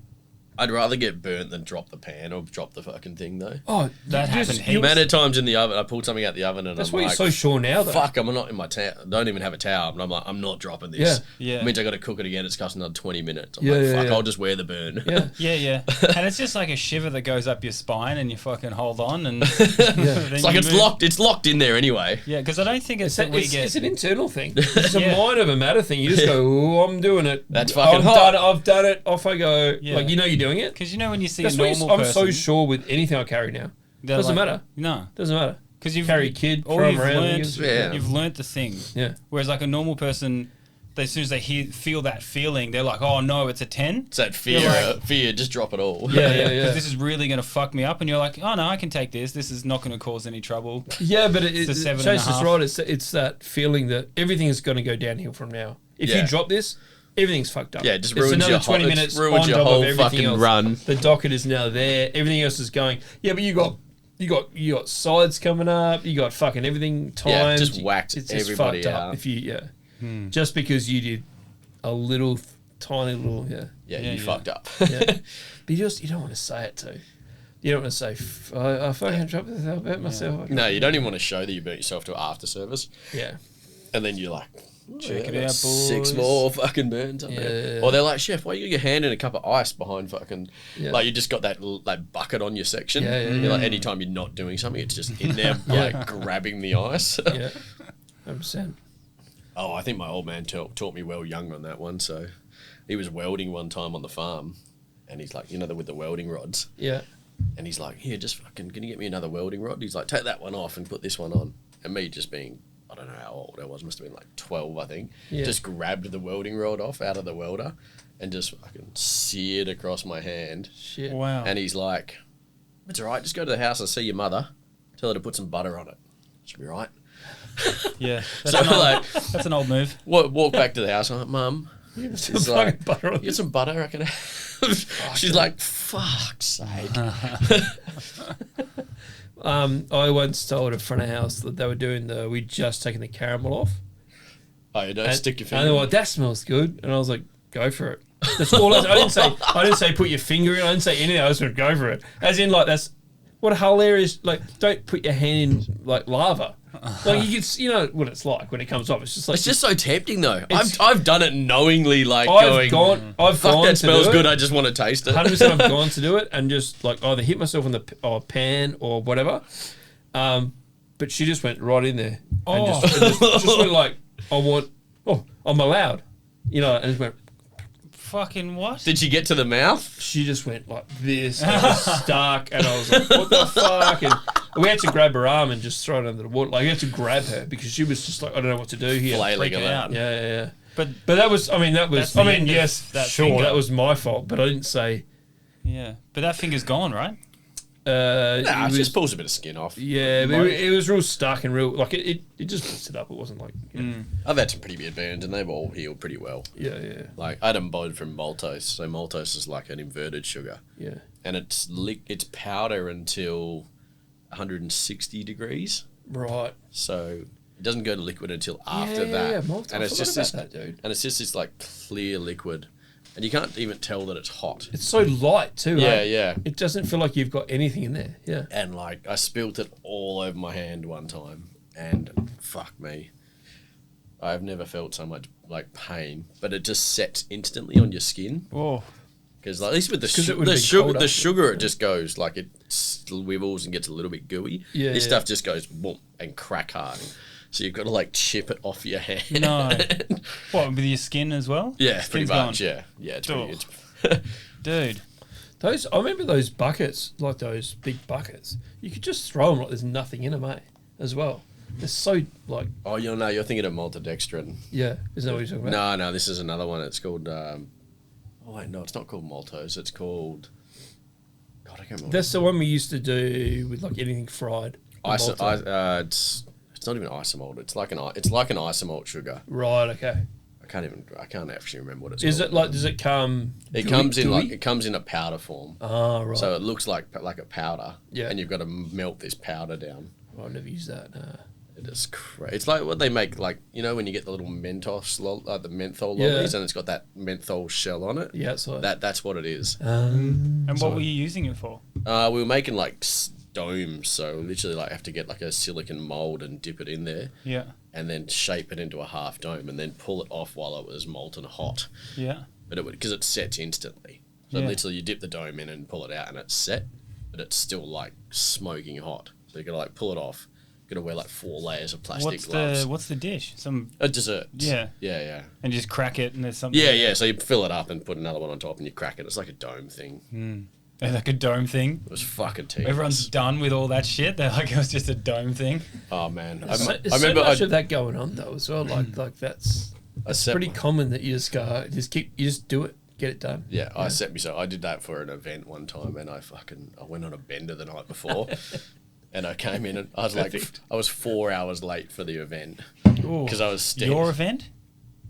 I'd rather get burnt than drop the pan or drop the fucking thing, though. oh, That happened The heaps. amount of times in the oven, I pulled something out the oven and that's I'm why like, you're so sure now, though. fuck, I'm not in my towel. Don't even have a towel. And I'm like, I'm not dropping this. Yeah. It means I got to cook it again. It's costing another 20 minutes. I'm Yeah, like, yeah, fuck, yeah. I'll just wear the burn. Yeah, Yeah. And it's just like a shiver that goes up your spine and you fucking hold on and It's like it's locked. It's locked in there anyway. Yeah, because I don't think it's that we get... it's an internal thing. It's a Yeah. mind over matter thing. You just go, oh, I'm doing it. That's fucking hot. I've done it. Off I go. Yeah. Like, you know you're doing it. Because you know when you see That's a why normal I'm person... so sure with anything I carry now. they're Doesn't like- matter. No. Doesn't matter. Because you've Carry a kid, or throw 'em you've around. learnt, Yeah. you've learnt the thing. Yeah. Whereas like a normal person, as soon as they feel that feeling, they're like, oh no, it's a 10. It's that fear. You're like- Fear. Just drop it all. Yeah. Because this is really going to fuck me up. And you're like, oh no, I can take this. This is not going to cause any trouble. Yeah, but It's a 7.5. Chase is right. It's that feeling that everything is going to go downhill from now. If Yeah. you drop this, everything's fucked up. Yeah, it just it's ruins another your 20 whole- minutes ruins on your top whole of everything fucking else. run. The docket is now there. Everything else is going. Yeah, but you got sides coming up. You got fucking everything timed. Yeah, just whacked It's just everybody fucked out. up. If you just because you did a little tiny little Yeah, Yeah, you yeah. fucked up. yeah. But you don't want to say it too. You don't want to say I fucking dropped this. I bet myself. No, you don't even want to show that you burnt yourself to after service, Yeah. and then you're like, Check it I got out, 6 boys. more fucking burns up there. Yeah. Or they're like, chef, why you got your hand in a cup of ice behind fucking, Yeah. like you just got that bucket on your section. Yeah, yeah, You're like, anytime you're not doing something, it's just in there, like grabbing the ice. Yeah. 100%. Oh, I think my old man taught me well young on that one. So he was welding one time on the farm, and he's like, with the welding rods. Yeah. And he's like, here, just fucking, can you get me another welding rod? He's like, take that one off and put this one on. And me just being, I don't know how old I was, must have been like 12, I think. Yeah. Just grabbed the welding rod off out of the welder and just fucking seared across my hand. Shit. Wow. And he's like, it's all right, just go to the house and see your mother. Tell her to put some butter on it. She'll be right. Yeah. So That's an old move. walk back to the house. I'm like, Mum, she's Some like, fucking butter on you get some butter, I can have. She's like, fuck's sake. I once told a front of house that they were doing we'd just taken the caramel off. Oh, you don't And, stick your and finger they were in. like, that smells good. And I was like, go for it. That's all I didn't say put your finger in. I didn't say anything. I just went, go for it. As in, like, that's what a hilarious, like, don't put your hand in, like, lava. Like, you know what it's like when it comes off. It's just like, It's just so tempting, though. It's- I've done it knowingly, like I've going, gone fuck, that to smells do good, it. I just want to taste it. 100% I've gone to do it and just like either hit myself in the pan or whatever. But she just went right in there and just went like, I'm allowed, and just went. Fucking what? Did you get to the mouth? She just went like this and was stuck, and I was like, what the fuck? And we had to grab her arm and just throw it under the water. Like, we had to grab her because she was just like, I don't know what to do here. Flailing freaking about. out. Yeah. But That was, That's the end of yes, that sure, finger. that was my fault, but I didn't say. yeah, but that finger's gone, right? It Nah, it was- just pulls a bit of skin off. Yeah, but it was real stuck and real, like, it just busted up. It wasn't like, I've had some pretty bad burns and they've all healed pretty well. yeah. Like, I had them bought from maltose. So maltose is like an inverted sugar. Yeah. And it's powder until 160 degrees. Right. So it doesn't go to liquid until after yeah, that. Yeah, maltose. And it's just this, this, that, dude. and it's just this like clear liquid. And you can't even tell that it's hot. It's so light too. Yeah, eh? yeah. It doesn't feel like you've got anything in there. Yeah. And like I spilt it all over my hand one time, and fuck me, I've never felt so much like pain. But it just sets instantly on your skin Oh, because at least with it would've been cold the up. sugar, it just goes like it swivels and gets a little bit gooey. Yeah, this yeah. stuff just goes boom and crack hard. So you've got to like chip it off your hand. No. What, with your skin as well? Yeah, pretty Skin's much. gone. Yeah, it's Oh. pretty. Dude. I remember those buckets, like those big buckets. You could just throw them like there's nothing in them, eh? As well. They're so like, Oh, you're thinking of maltodextrin. yeah. Isn't that what you're talking about? No, this is another one. It's called. Oh wait, no, it's not called maltose. It's called. I can't remember. That's the one we used to do with like anything fried. It's not even isomalt. It's like an isomalt sugar. Right. Okay. I can't actually remember what it's Is called. it like? Does it come? It comes in a powder form. Ah, right. So it looks like a powder. Yeah. And you've got to melt this powder down. Well, I've never used that. It is crazy. It's like what they make, like, you know, when you get the little Mentos, the menthol Yeah. lollies, and it's got that menthol shell on it. Yeah, so That's what it is. And what were you using it for? We were making like domes, so literally like have to get like a silicon mold and dip it in there. Yeah. And then shape it into a half dome, and then pull it off while it was molten hot. Yeah. But it would, because it sets instantly. So Yeah. literally you dip the dome in and pull it out, and it's set, but it's still like smoking hot. So you gotta like pull it off. You gotta wear like 4 layers of plastic gloves. What's the dish? Some A dessert. Yeah. Yeah. and just crack it and there's something. Yeah. So you fill it up and put another one on top, and you crack it. It's like a dome thing. Like a dome thing. It was fucking tedious. Everyone's done with all that shit. They're like, it was just a dome thing. Oh man, There's I so remember. much of that going on though as well. Like that's I set pretty common that you just go, you just do it, get it done. Yeah, I set myself. I did that for an event one time, and I went on a bender the night before, and I came in and I was like, I was 4 hours late for the event because I was steamed. Your event?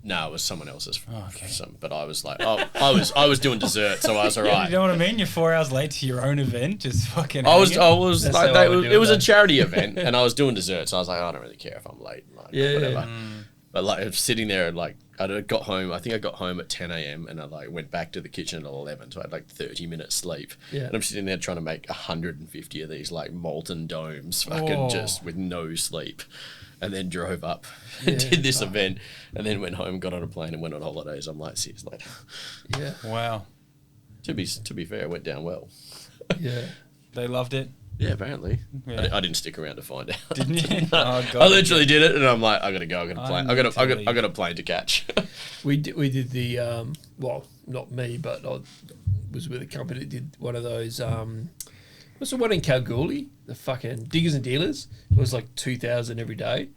No, it was someone else's. Oh, okay. But I was like, I was doing dessert, so I was alright. You know what I mean? You're 4 hours late to your own event, just fucking. I was That's like, how I would do it was a that. charity event, and I was doing dessert, so I was like, I don't really care if I'm late, like, Yeah, whatever. yeah. But like, I was sitting there, and like, I got home. I think I got home at 10 a.m. and I like went back to the kitchen at 11, so I had like 30 minutes sleep. Yeah. And I'm sitting there trying to make 150 of these like molten domes, fucking just with no sleep, and then drove up and did this event, and then went home, got on a plane, and went on holidays. I'm like 6 later. Yeah. Wow. To be fair, it went down well. Yeah. They loved it, Yeah, apparently. Yeah. I didn't stick around to find out. didn't you? Oh, God. I literally did it, and I'm like, I gotta go. I got a plane. totally- I got a plane to catch. We did the well, not me, but I was with a company that did one of those what's the one in Kalgoorlie? The fucking Diggers and Dealers. It was like 2,000 every day.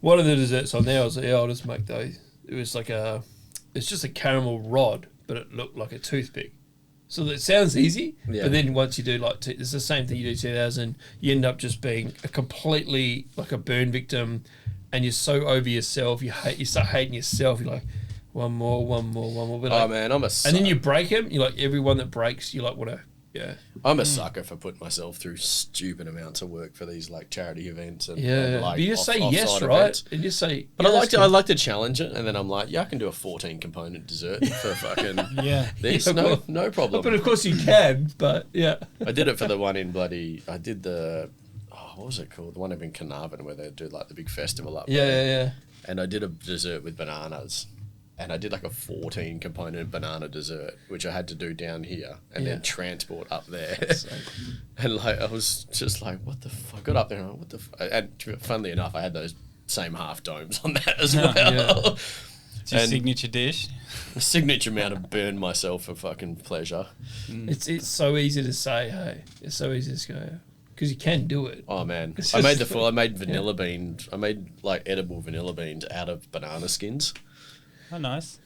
One of the desserts on there, I was like, yeah, I'll just make those. It was like it's just a caramel rod, but it looked like a toothpick. So it sounds easy, but then once you do like, it's the same thing you do 2,000, you end up just being a completely like a burn victim, and you're so over yourself, you start hating yourself. You're like, one more. But like, Man, I'm a sucker. and then you break them. You like every one that breaks, you like want to, I'm a sucker for putting myself through stupid amounts of work for these like charity events and like but you just say offside yes, right? events. And you say, But yeah, I like to challenge it, and then I'm like, yeah, I can do a 14 component dessert for fucking Yeah. this. Yeah, No But problem. of course you can. But yeah, I did it for the one in I did the what was it called? The one up in Carnarvon where they do like the big festival up there. yeah. And I did a dessert with bananas. And I did like a 14 component banana dessert, which I had to do down here and then transport up there. And like, I was just like, what the fuck? I got up there and I'm like, what the fuck? And funnily enough, I had those same half domes on that as well. It's your And- signature dish. A signature amount of burn myself for fucking pleasure. It's so easy to say, hey. It's so easy to go, because you can do it. Oh man, It's I made just- I made vanilla beans. I made like edible vanilla beans out of banana skins. Oh, nice.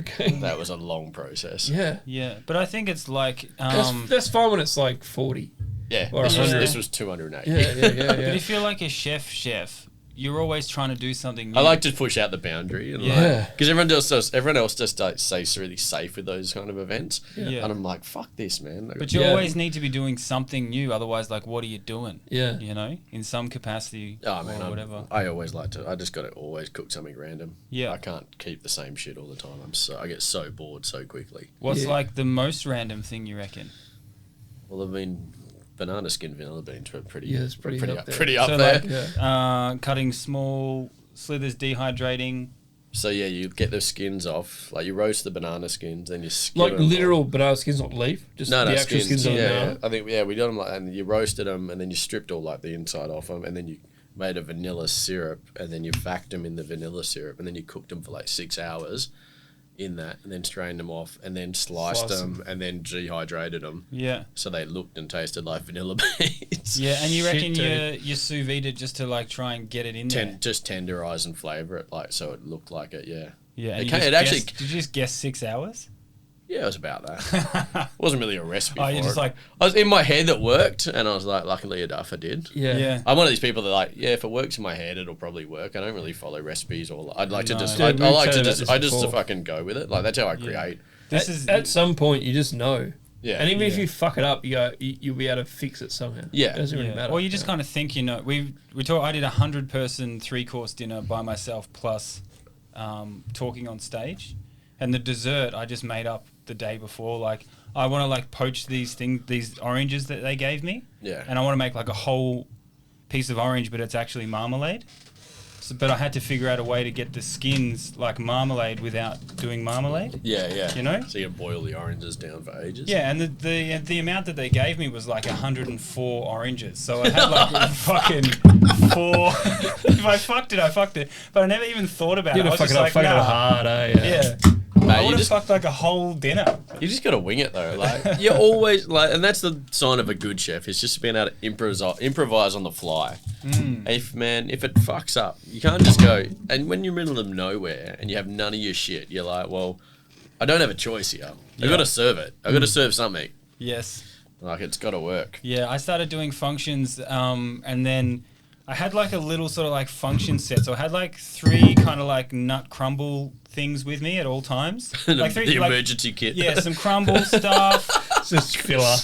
Okay. That was a long process. Yeah. Yeah, but I think it's like, That's fine when it's like 40. Yeah, Or this 100. was 280. Yeah. but if you're like a chef, you're always trying to do something new. I like to push out the boundary, and Yeah. because everyone else just stays really safe with those kind of events, Yeah. and I'm like, fuck this, man. But you Yeah. always need to be doing something new, otherwise, like, what are you doing? Yeah. You know, in some capacity Oh man, or whatever. I always like to. I just got to always cook something random. Yeah. I can't keep the same shit all the time. I get so bored so quickly. What's Yeah. like the most random thing you reckon? Well, I mean, banana skin vanilla beans were pretty. Yeah, it's pretty up there. Pretty up So, there. like, Yeah. Cutting small slithers, dehydrating. So yeah, you get the skins off. Like you roast the banana skins, then you skin Like them. literal banana skins, not leaf. Just No, the no, actual skins on the yeah, banana. I think we done them like, and you roasted them, and then you stripped all like the inside off them, and then you made a vanilla syrup, and then you vacuumed them in the vanilla syrup, and then you cooked them for like 6 hours in that, and then strained them off, and then sliced Slice them, and then dehydrated them, Yeah. so they looked and tasted like vanilla beans. Yeah, and you Shit, reckon dude. you sous vide it just to like try and get it in there? Just tenderize and flavor it, like so it looked like it. Yeah. Yeah, It and can- you it just actually- did you just guess 6 hours? Yeah, it was about that. It wasn't really a recipe Oh, for you're it. just like, I was in my head that worked, and I was like, luckily enough, I did. Yeah. yeah. I'm one of these people that like, yeah, if it works in my head, it'll probably work. I don't really follow recipes, or I'd like to No. just, Dude, I we've like to chatted just, about I this just to before. fucking go with it. Like that's how I create. This at, is at some point you just know. Yeah. And even if Yeah. you fuck it up, you'll be able to fix it somehow. Yeah. It doesn't really yeah. matter. Well, you just kind of think, you know, we talk. I did 100-person 3-course dinner by myself plus talking on stage, and the dessert I just made up the day before. Like I want to like poach these oranges that they gave me. Yeah. And I want to make like a whole piece of orange, but it's actually marmalade. So, but I had to figure out a way to get the skins like marmalade without doing marmalade. Yeah, yeah. You know? So you boil the oranges down for ages. Yeah, and the amount that they gave me was like 104 oranges. So I had like fucking 4. If I fucked it, I fucked it. But I never even thought about You're it. I gonna was fuck just it up, like, fuck it nah. up hard, eh? Yeah. I you would have just- fucked like a whole dinner. You just got to wing it though. Like you're always like, and that's the sign of a good chef. Is just being able to improvise on the fly. If it fucks up, you can't just go. And when you're in the middle of nowhere and you have none of your shit, you're like, well, I don't have a choice here. I got to serve it. I got to serve something. Yes. Like it's got to work. Yeah, I started doing functions, and then I had like a little sort of like function set. So I had like 3 kind of like nut crumble things with me at all times. Like 3, the like, emergency kit. yeah, some crumble stuff. It's just filler.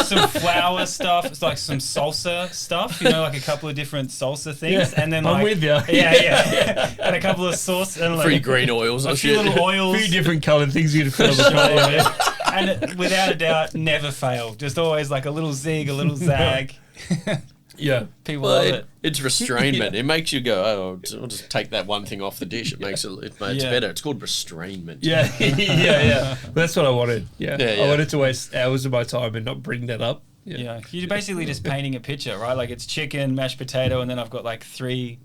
Some flour stuff. It's like some salsa stuff. You know, like a couple of different salsa things, Yeah, and then I'm like with you. Yeah, and a couple of sauce and like Free green oils. a and few shit. little oils. A few different coloured things you can fill the trolley with. And it, without a doubt, never fail. Just always like a little zig, a little zag. Yeah. People Well, love it. it's restrainment. It makes you go, oh, I'll just take that one thing off the dish. It makes it's Yeah. better. It's called restrainment. Yeah, yeah. Well, that's what I wanted. Yeah. Yeah, yeah. I wanted to waste hours of my time and not bring that up. Yeah, you're basically just painting a picture, right? Like it's chicken, mashed potato, and then I've got like three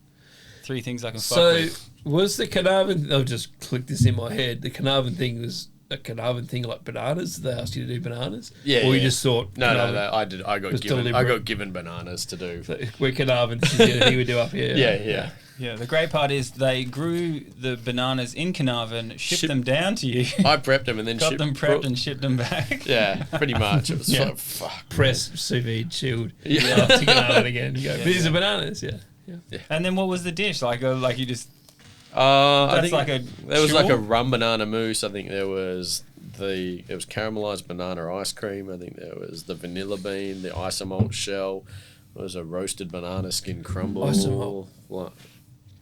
things I can fuck So with. was the Carnarvon? I'll just click this in my head. The Carnarvon thing was a Carnarvon thing like bananas. They asked you to do bananas. Yeah, Or you yeah. just thought No, Carnarvon- I did. I got was given. I deliberate. got given bananas to do. So we're Carnarvon. He would do up here. Yeah. Yeah, the great part is they grew the bananas in Carnarvon, shipped them down to you, I prepped them and then got shipped them prepped and shipped them back. Yeah, pretty much. It was Yeah. like, fuck. Press, sous vide, chilled. Yeah. To Carnarvon again. You go, Yeah, these yeah. are bananas. Yeah. And then what was the dish? Like you just I That's think like a there was like a churro? rum banana mousse. I think there was caramelized banana ice cream. I think there was the vanilla bean, the isomalt shell. There was a roasted banana skin crumble. Isomalt. What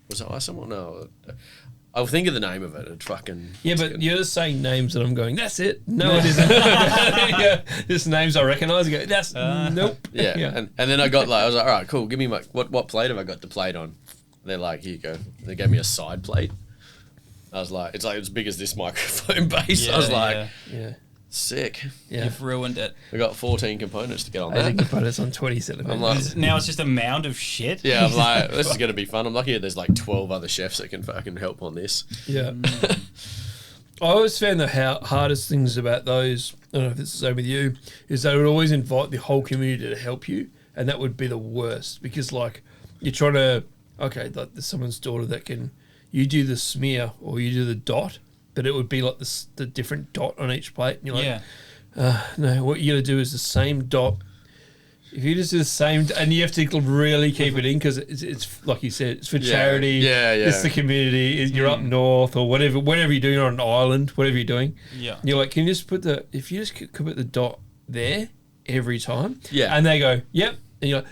was it? Isomalt? No, I'll think of the name of it. It fucking Yeah, but you're saying names that I'm going, that's it. No, it isn't. Yeah, just names I recognise. I go, that's nope. yeah. And then I was like, all right, cool. Give me what plate have I got the plate on? They're like, here you go. They gave me a side plate. I was like, it's like as big as this microphone base. I was like, Yeah. sick. Yeah. you've ruined it. We got 14 components to get on I think you that. put us on 20 centimetres. I'm like, Now it's just a mound of shit. yeah, I'm like, this is gonna be fun. I'm lucky that there's like 12 other chefs that can fucking help on this. Yeah. I always found the hardest things about those, I don't know if it's the same with you, is they would always invite the whole community to help you, and that would be the worst because, like, you're trying to, okay, like there's someone's daughter that you do the smear or you do the dot, but it would be like the different dot on each plate. And you're like, Yeah. no, what you got to do is the same dot. If you just do the same, and you have to really keep it in because it's like you said, it's for charity. Yeah. It's the community. You're up north or whatever you're doing on an island, whatever you're doing. Yeah. And you're like, can you just if you just could put the dot there every time? Yeah. And they go, yep. And you're like,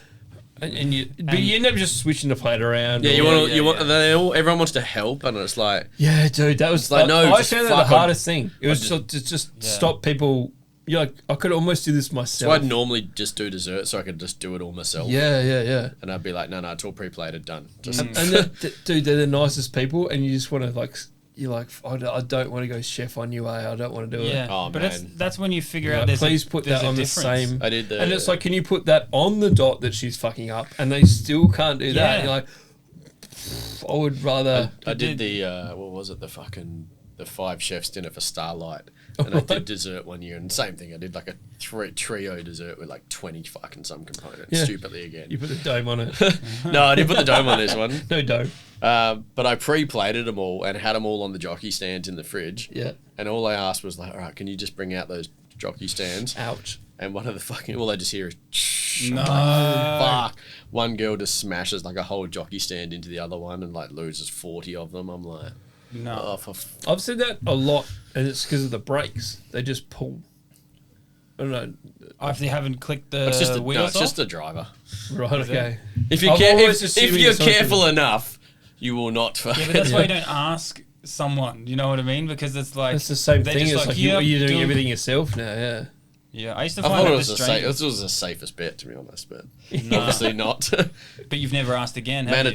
and you end up just switching the plate around. Yeah, or- you want. Everyone wants to help, and it's like, Yeah, dude, that was like, no, I just found that the fuck on. hardest thing. It was to just stop people. You're like, I could almost do this so myself. I'd normally just do dessert, so I could just do it all myself. Yeah. And I'd be like, no, it's all pre-plated, done. Just And dude, they're the nicest people, and you just want to like, you're like, I don't want to go chef on you, I don't want to do it. Yeah. Oh, but man. that's when you figure Like, out there's please put there's that a on the difference. same. I did the. And it's like, can you put that on the dot that she's fucking up, and they still can't do that? Yeah. You're like, I would rather. I did the what was it? The 5 chefs dinner for Starlight, and I did dessert one year, and same thing. I did like a trio dessert with like 20 fucking some components, Yeah. stupidly again. You put the dome on it. No, I didn't put the dome on this one. No dome. But I pre-plated them all and had them all on the jockey stands in the fridge. Yeah. And all I asked was like, all right, can you just bring out those jockey stands? Ouch. And one of the fucking, all I just hear is, No. fuck. One girl just smashes like a whole jockey stand into the other one and like loses 40 of them. I'm like, No. oh, I've said that a lot, and it's because of the brakes. They just pull. I don't know. If they haven't clicked the it's just wheels no, it's off? just the driver. Right, okay. If you I've care, always if assumed you're it's something- careful enough, you will not. Yeah, but that's why you don't ask someone. You know what I mean? Because it's like It's the same they're thing. just It's like "Yeah, you're doing do-" everything yourself now, yeah. Yeah, I used to I find thought it it was strange. this was the safest bet, to be honest, but No. obviously not. But you've never asked again, have you?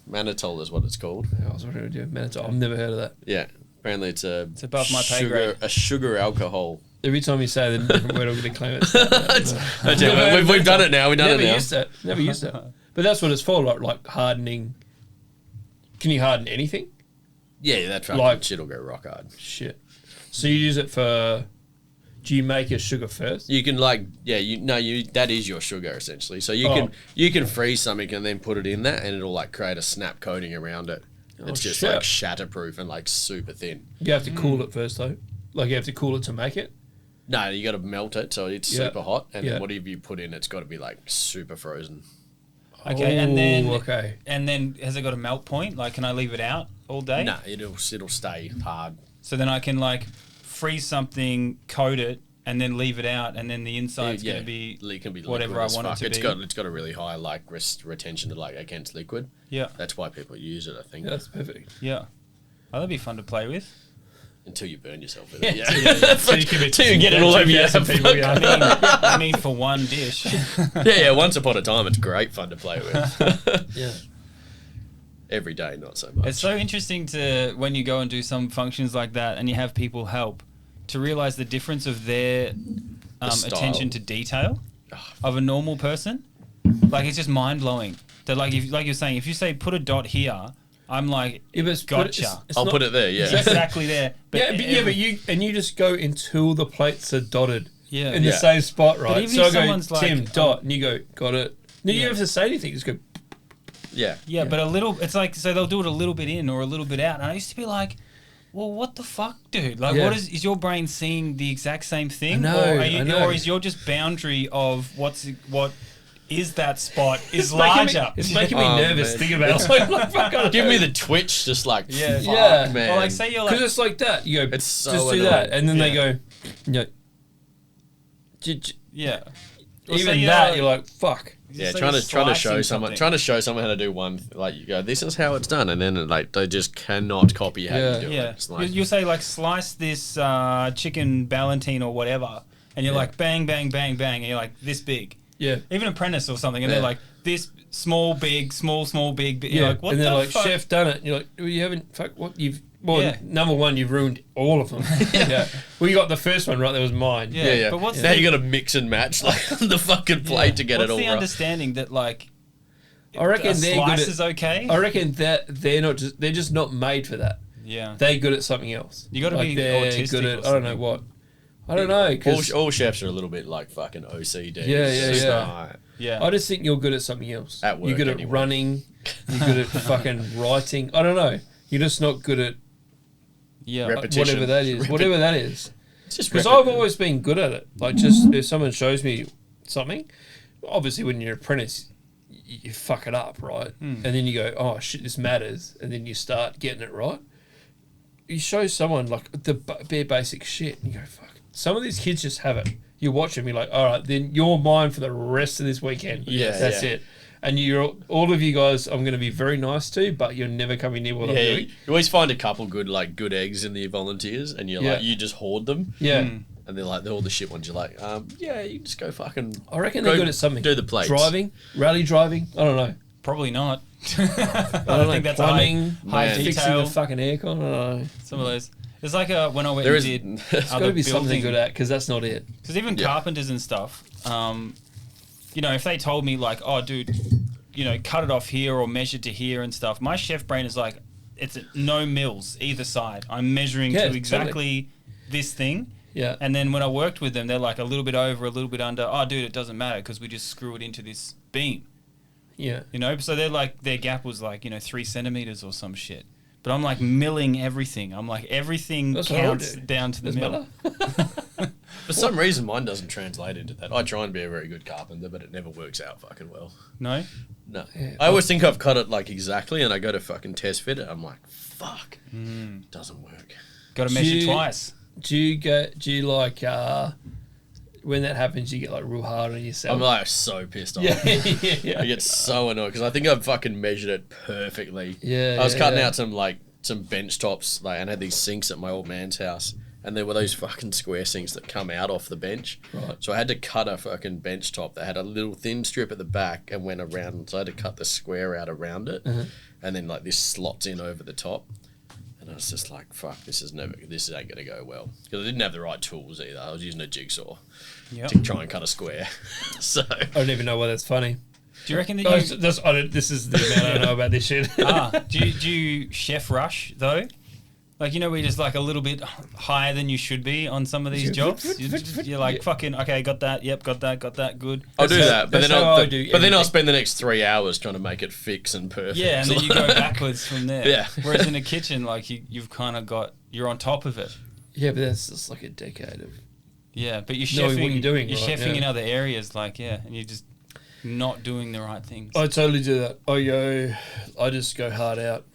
Mannitol is what it's called. I was wondering what to do. Mannitol. I've never heard of that. Yeah, apparently it's above my pay sugar, grade. a sugar alcohol. Every time you say the different word, I'm going to claim it. We've done it now. We've done Never it now. used it. Never used it. But that's what it's for, like hardening. Can you harden anything? Yeah, that fucking Like- shit'll go rock hard. Shit. So you use it for... Do you make your sugar first? You can that is your sugar essentially. So you can freeze something and then put it in that, and it'll like create a snap coating around it. It's just shit. like shatterproof and like super thin. You have to cool it first, though. Like, you have to cool it to make it. No, you got to melt it so it's Yeah. super hot, and Yeah. then whatever you put in, it's got to be like super frozen. Okay, and then okay. and then has it got a melt point? Like, can I leave it out all day? No, it'll stay hard. So then I can like freeze something, coat it, and then leave it out, and then the inside's going to be It can be whatever liquid I as want it fuck. to It's be. got a really high like retention to like against liquid. Yeah, That's why people use it, I think. Yeah, that's perfect. yeah. Oh, that'd be fun to play with. Until you burn yourself with it. Yeah. So you can be Till you get it all over your people, yeah. I mean, for one dish. Yeah, once upon a time, it's great fun to play with. Yeah. Every day, not so much. It's so interesting to when you go and do some functions like that, and you have people help, to realize the difference of their style. attention to detail of a normal person. Like, it's just mind blowing. That like you're saying, if you say put a dot here, I'm like, Yeah, but gotcha. it's I'll not- put it there, yeah. Exactly there. But you just go until the plates are dotted Yeah. in the Yeah. same spot, right? even So I if go, someone's like, Tim, dot, and you go, got it. No, you Yeah. don't have to say anything. Just go, Yeah. Yeah, but a little, it's like, so they'll do it a little bit in or a little bit out. And I used to be like, well, what the fuck, dude? Like, Yeah. what is your brain seeing the exact same thing? I know, or, I know. or is your just boundary of what is that spot is making me- larger? it's making me Oh, nervous man. thinking about it. Like, fuck, I don't Give know. me the twitch, just like, Yeah. fuck, Yeah. man. Or like, say you're Because like, it's like that. You go, It's so just do annoying. that. And then they Yeah. go, you know, yeah. Or say even you're that, like- you're like, fuck. Yeah, say trying you're to slicing show someone, something. trying to show someone how to do one. Like you go, this is how it's done, and then like they just cannot copy how Yeah. you do Yeah, it. It's like, you'll say like slice this chicken ballantine or whatever, and you're Yeah. like bang, bang, bang, bang, and you're like this big. Yeah. Even Apprentice or something, and Yeah. they're like this small, big, small, big. Yeah. You're like, what and they're the like, fuck? chef, done it. And you're like, well, you haven't, fuck, what, well, Yeah. number one, you've ruined all of them. Yeah. Well, you got the first one right, that was mine. Yeah. yeah. But what's now the- you got to mix and match like on the fucking plate Yeah. to get What's it all the right. understanding that like I reckon a they're slice good is at, okay? I reckon that they're just not made for that. Yeah. They're good at something else. You gotta be they're autistic good or at, I don't know something. what. I don't know, 'cause all chefs are a little bit like fucking OCD. Yeah, It's yeah, just yeah. like- Yeah. I just think you're good at something else. At work you're good at anyway. running. You're good at fucking writing. I don't know. You're just not good at yeah. Repetition. whatever that is. Whatever that is. It's just Because I've always been good at it. Like, just if someone shows me something, obviously when you're an apprentice, you fuck it up, right? And then you go, oh shit, this matters, and then you start getting it right. You show someone like the bare basic shit, and you go, fuck. Some of these kids just have it. You watch them, you're like, all right, then you're mine for the rest of this weekend. Yeah, that's yeah. it. And all of you guys, I'm going to be very nice to, but you're never coming near what I'm Yeah, doing. you always find a couple good eggs in the volunteers, and you're Yeah. like, you just hoard them, Yeah. and they're like all the shit ones. You're like, yeah, you just go fucking. I reckon go they're good at something. Do the plates. Driving, rally driving. I don't know. Probably not. I I don't don't know. think that's Plumbing, high man. fixing detail. the fucking aircon. I don't know. Some of those. It's like when I went There and is- did There's Got to be something good at, because that's not it. Because even Yeah. carpenters and stuff, you know, if they told me like, oh, dude, you know, cut it off here or measure to here and stuff, my chef brain is like, it's no mills either side. I'm measuring Yeah, to totally. exactly this thing. Yeah. And then when I worked with them, they're like a little bit over, a little bit under. Oh, dude, it doesn't matter because we just screw it into this beam. Yeah. You know, so they're like, their gap was like, you know, 3 centimeters or some shit. But I'm like milling everything. I'm like everything That's what I counts do. down to the Does mill. matter? For some reason, mine doesn't translate into that. I try and be a very good carpenter, but it never works out fucking well. No? No. Yeah. I always think I've cut it like exactly, and I go to fucking test fit it. I'm like, fuck. Doesn't work. Got to Do measure you- twice. Do you like when that happens? You get like real hard on yourself. I'm like so pissed off. yeah. I get so annoyed because I think I've fucking measured it perfectly. Yeah, I was yeah, cutting yeah. out some bench tops, and had these sinks at my old man's house, and there were those fucking square sinks that come out off the bench. Right. So I had to cut a fucking bench top that had a little thin strip at the back and went around. So I had to cut the square out around it, and then like this slots in over the top. And I was just like, fuck, this ain't gonna go well because I didn't have the right tools either. I was using a jigsaw Yep. to try and cut a square. So I don't even know why that's funny. Do you reckon that This is the amount I know about this shit. do you chef rush though? Like, you know, we're just like a little bit higher than you should be on some of these jobs. You're like, fucking, okay, got that. Yep, got that. Good. I'll do that, but that's then how I do I'll everything. spend the next 3 hours trying to make it fix and perfect. Yeah, and then you go backwards from there. Yeah. Whereas in a kitchen, like you've kind of you're on top of it. Yeah, but that's just like a decade of. Yeah, but you're Knowing chefing. what you're doing, You're right, chefing yeah. in other areas, like and you're just not doing the right things. I totally do that. I just go hard out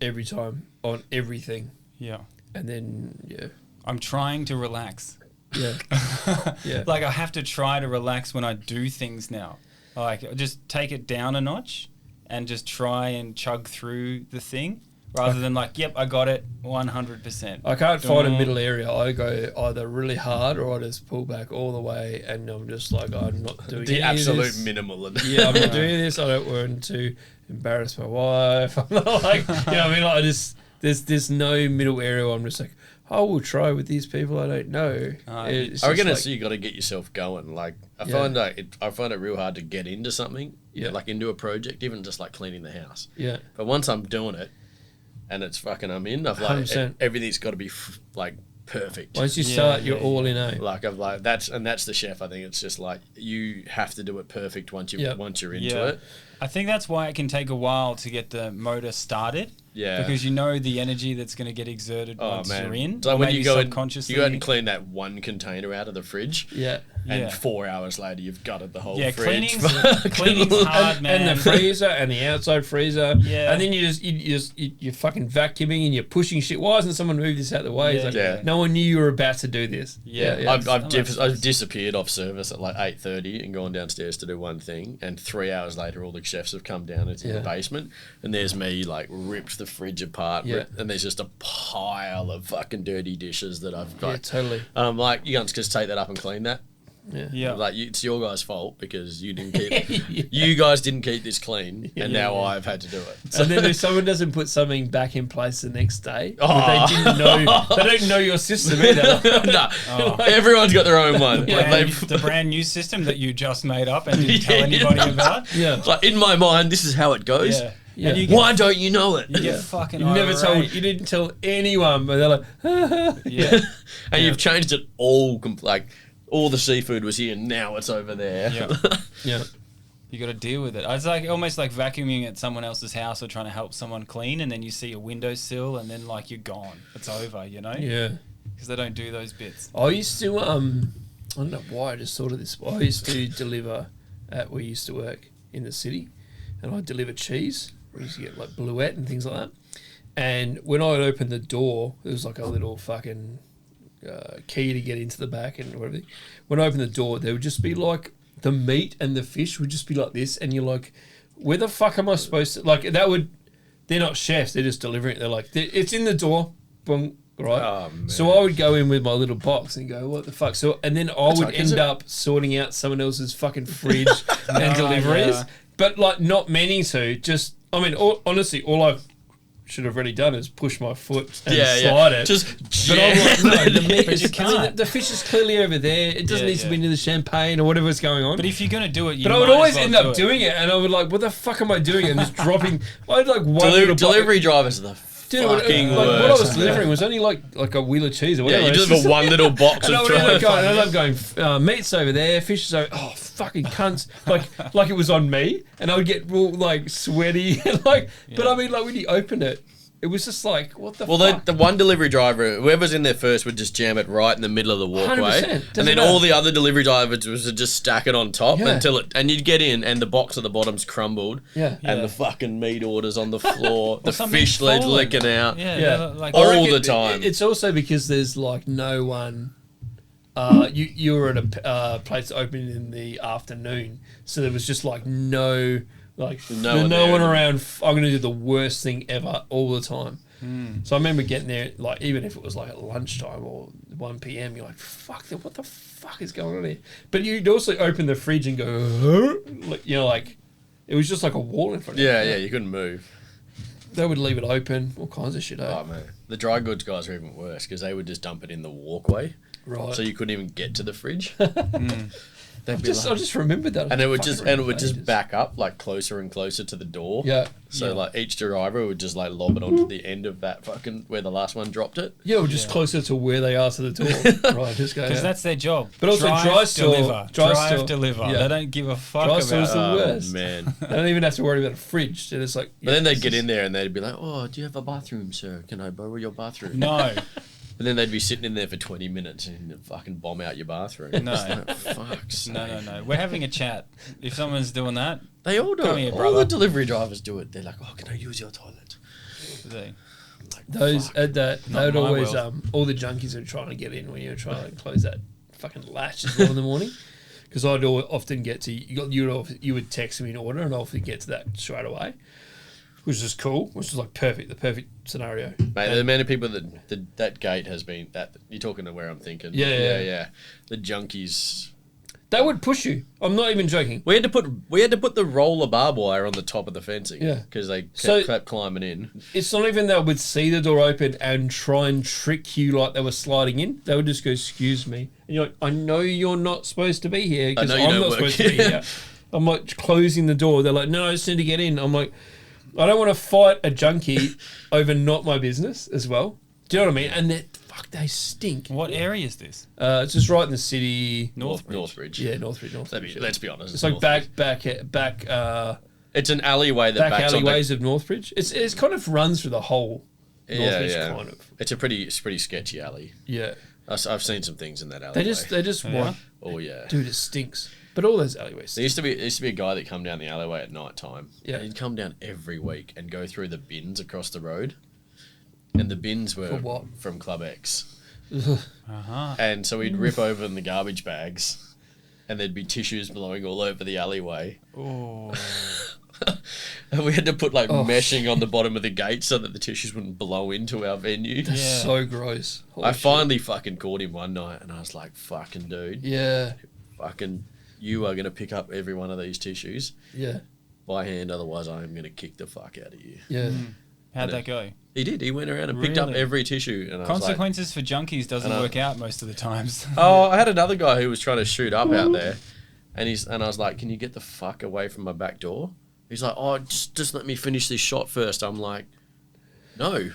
every time on everything, Yeah, and then I'm trying to relax. yeah. Like I have to try to relax when I do things now. Like just take it down a notch and just try and chug through the thing rather than like, yep, I got it 100%. I can't find a middle area. I go either really hard or I just pull back all the way, and I'm just like, I'm not doing the any of absolute this. minimal. Yeah, I'm not doing this. I don't want to embarrass my wife. I'm not like, you know what I mean? Like, I just there's no middle area where I'm just like, I will try with these people I don't know. It's I reckon just you got to get yourself going. Like I Yeah. find it real hard to get into something. Yeah. Like into a project, even just like cleaning the house. yeah. But once I'm doing it, and it's fucking I'm in. I've like 100%. everything's got to be like perfect. Once you Yeah, start, you're yeah, all in. Like I've like that's the chef. I think it's just like you have to do it perfect once Yep. you're into Yeah. it. I think that's why it can take a while to get the motor started. Yeah. Because you know the energy that's going to get exerted Oh once man! you're in. So or when maybe you go and subconsciously. you go out and clean that one container out of the fridge, Yeah. and Yeah. 4 hours later you've gutted the whole Yeah, fridge. cleaning's hard, man. And the freezer and the outside freezer. Yeah. And then you're fucking vacuuming and you're pushing shit. Why hasn't someone moved this out of the way? It's Yeah, like, yeah. no one knew you were about to do this. Yeah. I've disappeared off service at like 8:30 and gone downstairs to do one thing, and 3 hours later all the chefs have come down into Yeah. the basement, and there's me like ripped the fridge apart, Yeah. and there's just a pile of fucking dirty dishes that I've got. Yeah, totally. Like you can't just take that up and clean that. Yeah. Yeah. Like it's your guys' fault because you didn't keep you guys didn't keep this clean, and now I've had to do it. And then if someone doesn't put something back in place the next day, Oh. but they didn't know, they don't know your system either. No, everyone's got their own one. Yeah. Like, The brand new system that you just made up and didn't tell anybody about. Yeah. like in my mind, this is how it goes. Yeah. Yeah. And you get, Why don't you know it? you get Yeah. fucking You never irate. you didn't tell anyone, but they're like, Yeah. And you've changed it all. Like all the seafood was here, now it's over there. Yeah. yeah. You got to deal with it. It's like almost like vacuuming at someone else's house or trying to help someone clean, and then you see a windowsill, and then like you're gone. It's over, you know? Yeah. Because they don't do those bits. I used to, I don't know why I just thought of this. I used to deliver at where we used to work in the city, and I'd deliver cheese. We used to get like bluette and things like that. And when I would open the door, there was like a little fucking key to get into the back and whatever. When I opened the door, there would just be like the meat and the fish would just be like this, and you're like, where the fuck am I supposed to? Like that would. They're not chefs. They're just delivering it. They're like, it's in the door. Boom. Right. Oh, man. So I would go in with my little box and go, what the fuck? So and then I would like, is end it- up sorting out someone else's fucking fridge and deliveries. yeah. But like not meaning to. Just I mean, honestly, all I should have really done is push my foot and slide it. Just but I'm like, no, the meat But you is, I mean, can't. the fish is clearly over there. It doesn't Yeah, need to yeah. be into the champagne or whatever's going on. But if you're going to do it, you But I would might as always well end do up doing it, and I would like, what the fuck am I doing? And just dropping. I had like one little delivery drivers are the Dude, fucking like, what I was worst. delivering was only like a wheel of cheese or Yeah, whatever. you It's deliver just- one little box And I of would end up try. going, meat's over there, fish is over. Oh, fucking cunts! Like it was on me, and I would get all like sweaty, and like. But I mean, like when you open it, It was just like, what the Well, fuck? the one delivery driver, whoever's in there first, would just jam it right in the middle of the walkway, 100%. and Doesn't then matter. all the other delivery drivers would just stack it on top Yeah. until it, and you'd get in, and the box at the bottom's crumbled, Yeah. and Yeah. the fucking meat orders on the floor, the something fish legs fallen. licking out. Yeah, Yeah. like I All reckon the time. It's also because there's like no one. You were at a place open in the afternoon, so there was just like no No one there. one around. I'm going to do the worst thing ever all the time. So I remember getting there, like even if it was like at lunchtime or 1 p.m, you're like, "Fuck, what the fuck is going on here?" But you'd also open the fridge and go, "Huh?" Like, you know, like it was just like a wall in front of you. Yeah, you couldn't move. They would leave it open, all kinds of shit. Oh man, the dry goods guys are even worse because they would just dump it in the walkway, Right. so you couldn't even get to the fridge. I just remembered that. and it would Fucking just ages. back up like closer and closer to the door. Yeah. So Yeah. like each driver would just like lob it onto the end of that fucking where the last one dropped it. Yeah, or just closer to where they are to the door. Right, just go. because Yeah. that's their job. But also dry store- deliver, dry store- deliver. yeah. They don't give a fuck Dry about store's the it. worst. Man. They don't even have to worry about a fridge. They're just like. But then they'd get in there and they'd be like, "Oh, do you have a bathroom, sir? Can I borrow your bathroom?" No, And then they'd be sitting in there for 20 minutes and they'd fucking bomb out your bathroom. No. It's like, fuck's no, sake. no. We're having a chat. If someone's doing that, They all do Come it. here, All brother. the delivery drivers do it. They're like, "Oh, can I use your toilet?" they, Like, Those fuck. at that Not they would my always world. all the junkies would try to get in when you were trying to close that fucking latch as well in the morning. Because I'd often get to you would text me an order and I'd often get to that straight away, which is cool, which is like the perfect scenario. Mate, the amount of people that gate has been that you're talking to where I'm thinking. Yeah. The junkies. They would push you. I'm not even joking. We had to put the roller barbed wire on the top of the fencing. Yeah. Because they So- kept climbing in. It's not even they would see the door open and try and trick you like they were sliding in. They would just go, "Excuse me," and you're like, "I know you're not supposed to be here because I know you I'm don't not work supposed to be here." here." I'm like closing the door. They're like, "No, I just need to get in." I'm like, I don't want to fight a junkie over not my business as well. Do you know what I mean? And they stink. what area is this? It's just right in the city. Northbridge. Yeah, Northbridge. Let's be honest. It's like Northbridge. back It's an alleyway that back backs alleyways of Northbridge. It's kind of runs through the whole Northbridge kind of. It's a pretty sketchy alley. Yeah. I've seen some things in that alleyway. They just want. Oh yeah. Dude, it stinks. But all those alleyways. There used to be a guy that come down the alleyway at night time. Yeah. And he'd come down every week and go through the bins across the road. And the bins were For what? from Club X. Uh-huh. And so we'd rip open the garbage bags and there'd be tissues blowing all over the alleyway. Oh, And we had to put like Oh, meshing on the bottom of the gate so that the tissues wouldn't blow into our venue. That's Yeah. so gross. Holy I shit. finally fucking caught him one night and I was like, "Fucking dude, Yeah. fucking you are going to pick up every one of these tissues Yeah. by hand, otherwise I am going to kick the fuck out of you." Yeah. how'd that go? He did. He went around and picked up Really? every tissue. And I was like, Consequences for junkies doesn't And I- work out most of the times. "Oh, I had another guy who was trying to shoot up out there. And I was like, "Can you get the fuck away from my back door?" He's like, "Oh, just let me finish this shot first." I'm like, "No.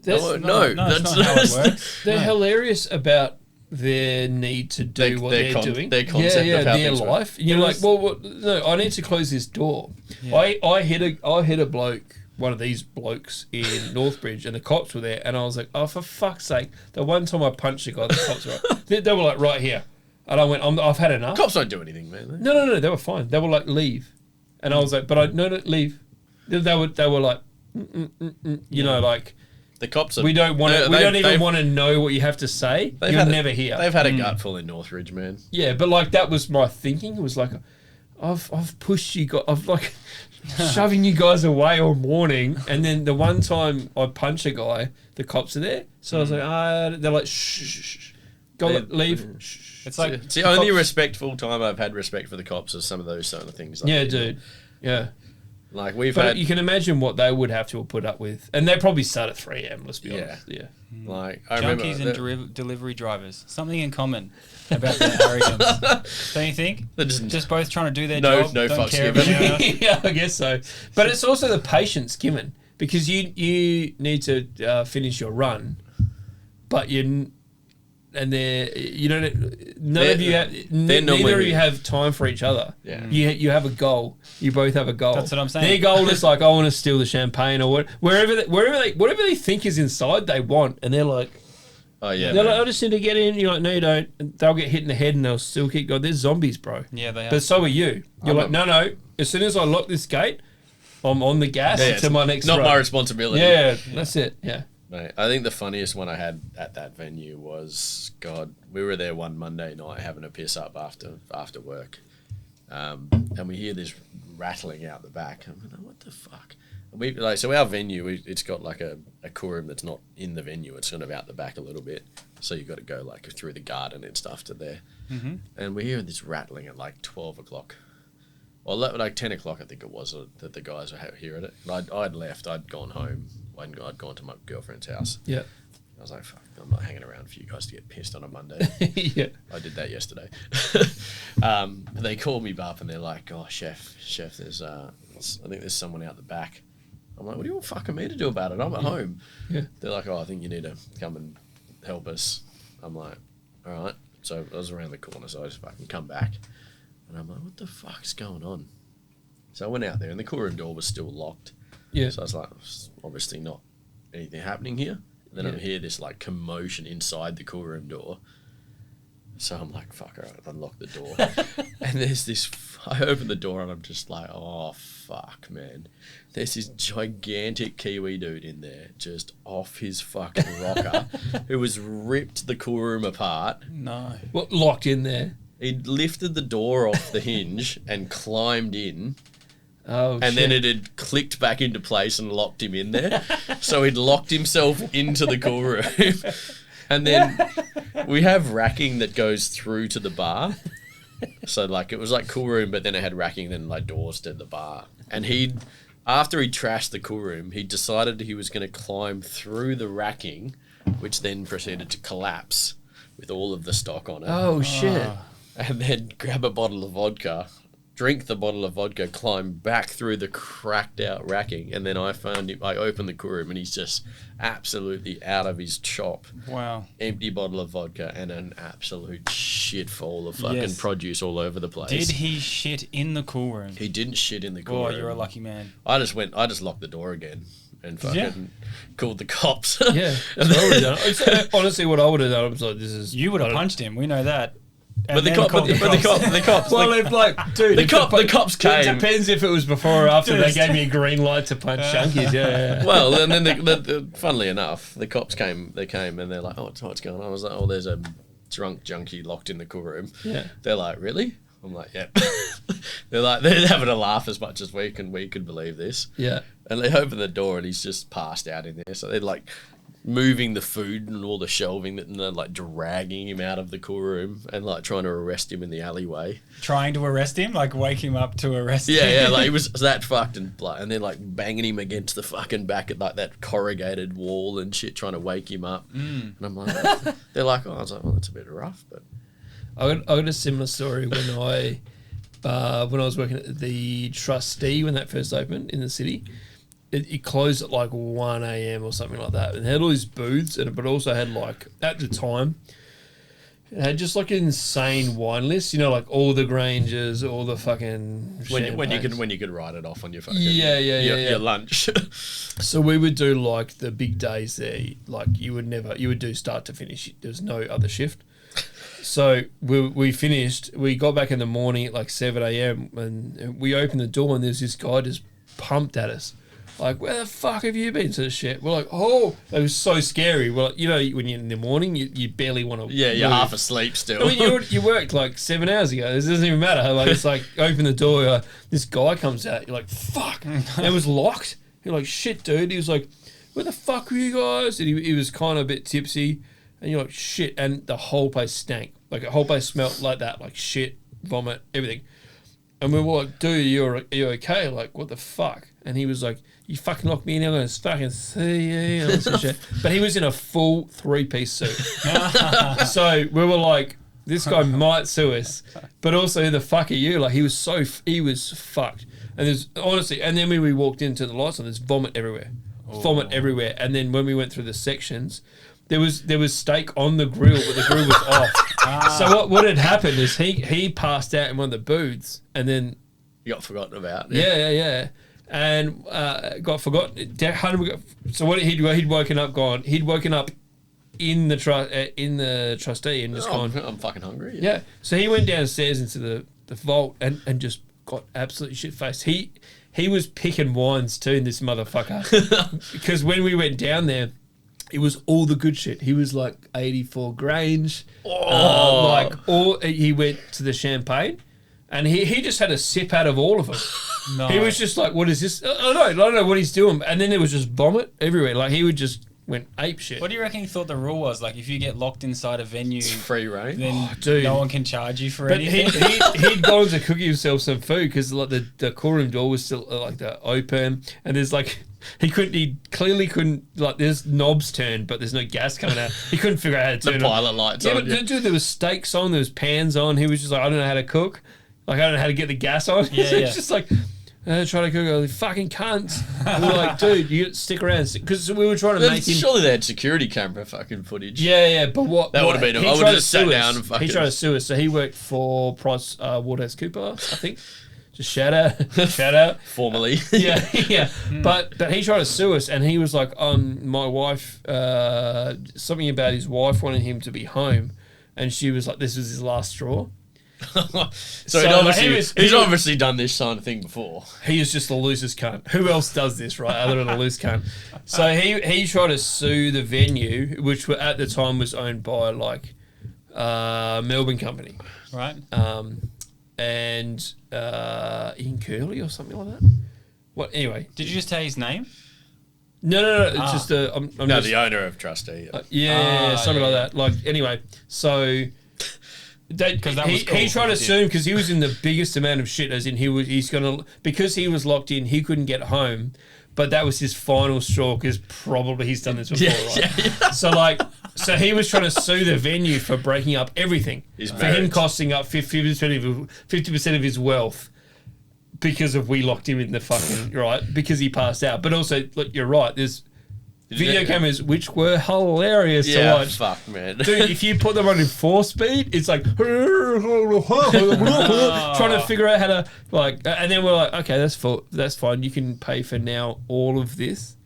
That's- No, that's not how it works. They're No. hilarious about their need to do what they're doing. their concept of how their things work. life. And you're It like, was- well, what, no, I need to close this door. Yeah. I hit a bloke, one of these blokes in Northbridge, and the cops were there, and I was like, oh, for fuck's sake! The one time I punched a guy, the cops were they were like right here, and I went, I've had enough. Cops don't do anything, man. No, they were fine. They were like, leave, and I was like, but no, leave. They were like, you know, like. The cops are... We don't want to. We don't even they've- want to know what you have to say. they've You're had a- never here. They've had a gutful in Northridge, man. Yeah, but like that was my thinking. It was like, I've pushed you guys. I've like shoving you guys away all morning, and then the one time I punch a guy, the cops are there. So I was like, they're like, shh, go leave. Shh. It's like It's the only respectful time I've had respect for the cops is some of those sort of things. Like Yeah, that. dude. Yeah. Like we've But had... you can imagine what they would have to put up with, and they probably start at 3 a.m. Let's be honest. Yeah. Like, I remember... junkies and delivery drivers. Something in common about their arrogance. Don't you think? They're just- both trying to do their No- job. no don't fucks care given. about anyone else. Yeah, I guess so. But it's also the patience given, because you need to finish your run, but and they're you don't none of you have neither of you have time for each other. Yeah. You have a goal. You both have a goal. That's what I'm saying. Their goal is like, I want to steal the champagne or whatever they think is inside they want, and they're like, Oh yeah. they're man. like, I just need to get in. You're like, no, you don't. And they'll get hit in the head and they'll still keep going. They're zombies, bro. Yeah, they are. But so are you. You're like, no. As soon as I lock this gate, I'm on the gas to my next Not run. my responsibility. Yeah, that's it. Yeah. Mate, I think the funniest one I had at that venue was, God, we were there one Monday night having a piss up after work, and we hear this rattling out the back. I'm like, what the fuck? And so our venue, it's got like a coolroom that's not in the venue. It's kind of out the back a little bit. So you got to go like through the garden and stuff to there. Mm-hmm. And we hear this rattling at like 12 o'clock. Or like 10 o'clock, I think it was, that the guys were hearing it. And I'd left. I'd gone home. I'd gone to my girlfriend's house. Yeah. I was like, fuck, I'm not hanging around for you guys to get pissed on a Monday. Yeah. I did that yesterday. They called me up and they're like, oh, chef, there's I think there's someone out the back. I'm like, what do you want fucking me to do about it? I'm at home. Yeah. They're like, oh, I think you need to come and help us. I'm like, all right. So I was around the corner, so I just fucking come back. And I'm like, what the fuck's going on? So I went out there and the coolroom door was still locked. Yeah. So I was like, obviously not anything happening here. And then I hear this like commotion inside the coolroom door. So I'm like, fuck, all right, unlock the door. And there's this, I open the door and I'm just like, oh, fuck, man. There's this gigantic Kiwi dude in there, just off his fucking rocker, who has ripped the coolroom apart. No. What, locked in there? He'd lifted the door off the hinge and climbed in. Oh, And then it had clicked back into place and locked him in there. So he'd locked himself into the coolroom. And then we have racking that goes through to the bar. So like it was like coolroom, but then it had racking, then like doors to the bar. And after he trashed the coolroom, he decided he was going to climb through the racking, which then proceeded to collapse with all of the stock on it. Oh, shit. And then grab a bottle of vodka, drink the bottle of vodka, climb back through the cracked out racking, and then I found him. I opened the coolroom and he's just absolutely out of his chop. Wow. Empty bottle of vodka and an absolute shit full of fucking produce all over the place. Did he shit in the cool room? He didn't shit in the Oh, coolroom. you're a lucky man. I just locked the door again and fucking called the cops. Yeah. That's what I would have done. It's, honestly, what I would have done, I was like, this is... You would have punched him. We know that. But the cops. Well, if like, dude, the cops came. It depends if it was before or after they gave me a green light to punch junkies. Yeah. Well, and then funnily enough, the cops came. They came and they're like, "Oh, what's going on?" I was like, "Oh, there's a drunk junkie locked in the cool room." Yeah. They're like, "Really?" I'm like, "Yep." They're like, they're having a laugh as much as we could believe this. Yeah. And they open the door and he's just passed out in there. So they're like moving the food and all the shelving and they're like dragging him out of the cool room and like trying to arrest him in the alleyway. Trying to arrest him? Like wake him up to arrest him? Yeah, like he was that fucked and they're like banging him against the fucking back at like that corrugated wall and shit, trying to wake him up. And I'm like, they're like, oh, I was like, well, that's a bit rough, but I got a similar story when I was working at the Trustee when that first opened in the city. It closed at like 1 a.m. or something like that. And it had all these booths, but also had like, at the time, it had just like an insane wine list. You know, like all the Grangers, all the fucking when you could write it off on your fucking your lunch. So we would do like the big days there. Like you would do start to finish. There was no other shift. So we finished. We got back in the morning at like 7 a.m. and we opened the door and there's this guy just pumped at us. Like, where the fuck have you been? Sort of shit. We're like, oh, it was so scary. We're like, you know, when you're in the morning, you barely want to. Yeah, you're half asleep still. I mean, you worked like 7 hours ago. It doesn't even matter. Like, it's like, open the door, this guy comes out. You're like, fuck. And it was locked. You're like, shit, dude. He was like, where the fuck were you guys? And he was kind of a bit tipsy. And you're like, shit. And the whole place stank. Like, the whole place smelled like that. Like, shit, vomit, everything. And we were like, dude, are you okay? Like, what the fuck? And he was like, you fucking locked me in, I'm going to fucking see you. And all this shit. But he was in a full 3-piece suit. So we were like, this guy might sue us. But also, who the fuck are you? Like, he was fucked. And there's, honestly, and then when we walked into the lights on, there's vomit everywhere. Vomit everywhere. And then when we went through the sections, there was steak on the grill, but the grill was off. So what had happened is he passed out in one of the booths, and then You got forgotten about. yeah. And got forgotten. So what he'd woken up in the trustee and just gone. I'm fucking hungry. Yeah. So he went downstairs into the vault and just got absolutely shit faced. He was picking wines too, this motherfucker. Because when we went down there, it was all the good shit. He was like 84 Grange. He went to the champagne, and he just had a sip out of all of them. No. He was just like, "What is this?" I don't know what he's doing. And then there was just vomit everywhere. Like he would just went ape shit. What do you reckon he thought the rule was? Like, if you get locked inside a venue, It's free reign. then dude. no one can charge you for But anything. he'd gone to cook himself some food because like the coolroom door was still like the open, and there's like he clearly couldn't, like there's knobs turned, but there's no gas coming out. He couldn't figure out how to The turn it on. pilot lights Yeah, on. but dude, there was steaks on, there was pans on. He was just like, I don't know how to cook. Like I don't know how to get the gas on. Yeah, So yeah. it's just like. Trying to cook, all the fucking cunts. We were like, dude, you stick around because we were trying to make him. Surely they had security camera fucking footage. Yeah, but what That what- would've been- he I would've tried to just sat sue down us. and fucking- He tried to sue us, so he worked for Price Waterhouse Cooper, I think. Just shout out. Formally. Yeah. But he tried to sue us, and he was like, my wife, something about his wife wanted him to be home, and she was like, this was his last straw. So he's obviously done this kind of thing before. He is just the loosest cunt. Who else does this, right, other than a loose cunt? So he tried to sue the venue, which at the time was owned by like Melbourne company, Right? and Ian Curley or something like that. What? Anyway, Did you just say his name? no. It's just I'm No, just, the owner of Trustee. something like that. Like anyway, so. Because that was cool. He tried to sue him because he was in the biggest amount of shit. As in, because he was locked in, he couldn't get home. But that was his final straw because probably he's done this before, right? So he was trying to sue the venue for breaking up everything, His for marriage. him costing up 50% of his wealth because of we locked him in the fucking right because he passed out. But also, look, you're right. There's video cameras which were hilarious to Yeah, watch. fuck, man. Dude, if you put them on in 4-speed, it's like trying to figure out how to like. And then we're like, okay, that's fine. You can pay for now all of this,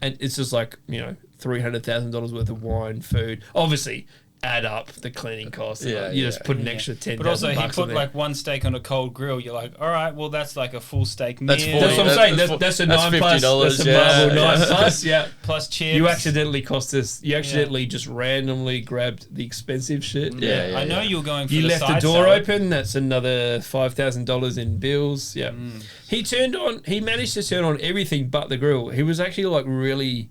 and it's just like $300,000 worth of wine, food. Obviously, add up the cleaning costs. Yeah, You just put an extra $10,000. But also, he on put there. like one steak on a cold grill. You're like, all right, well, that's like a full steak meal. That's That's what I'm saying. That's a $9 plus. $50, That's a yeah. marble $9 plus. Yeah. plus chips. You accidentally cost us. You accidentally just randomly grabbed the expensive shit. Yeah, I know you were going for You the left the side door salad. open. That's another $5,000 in bills. Yeah, He managed to turn on everything but the grill. He was actually like really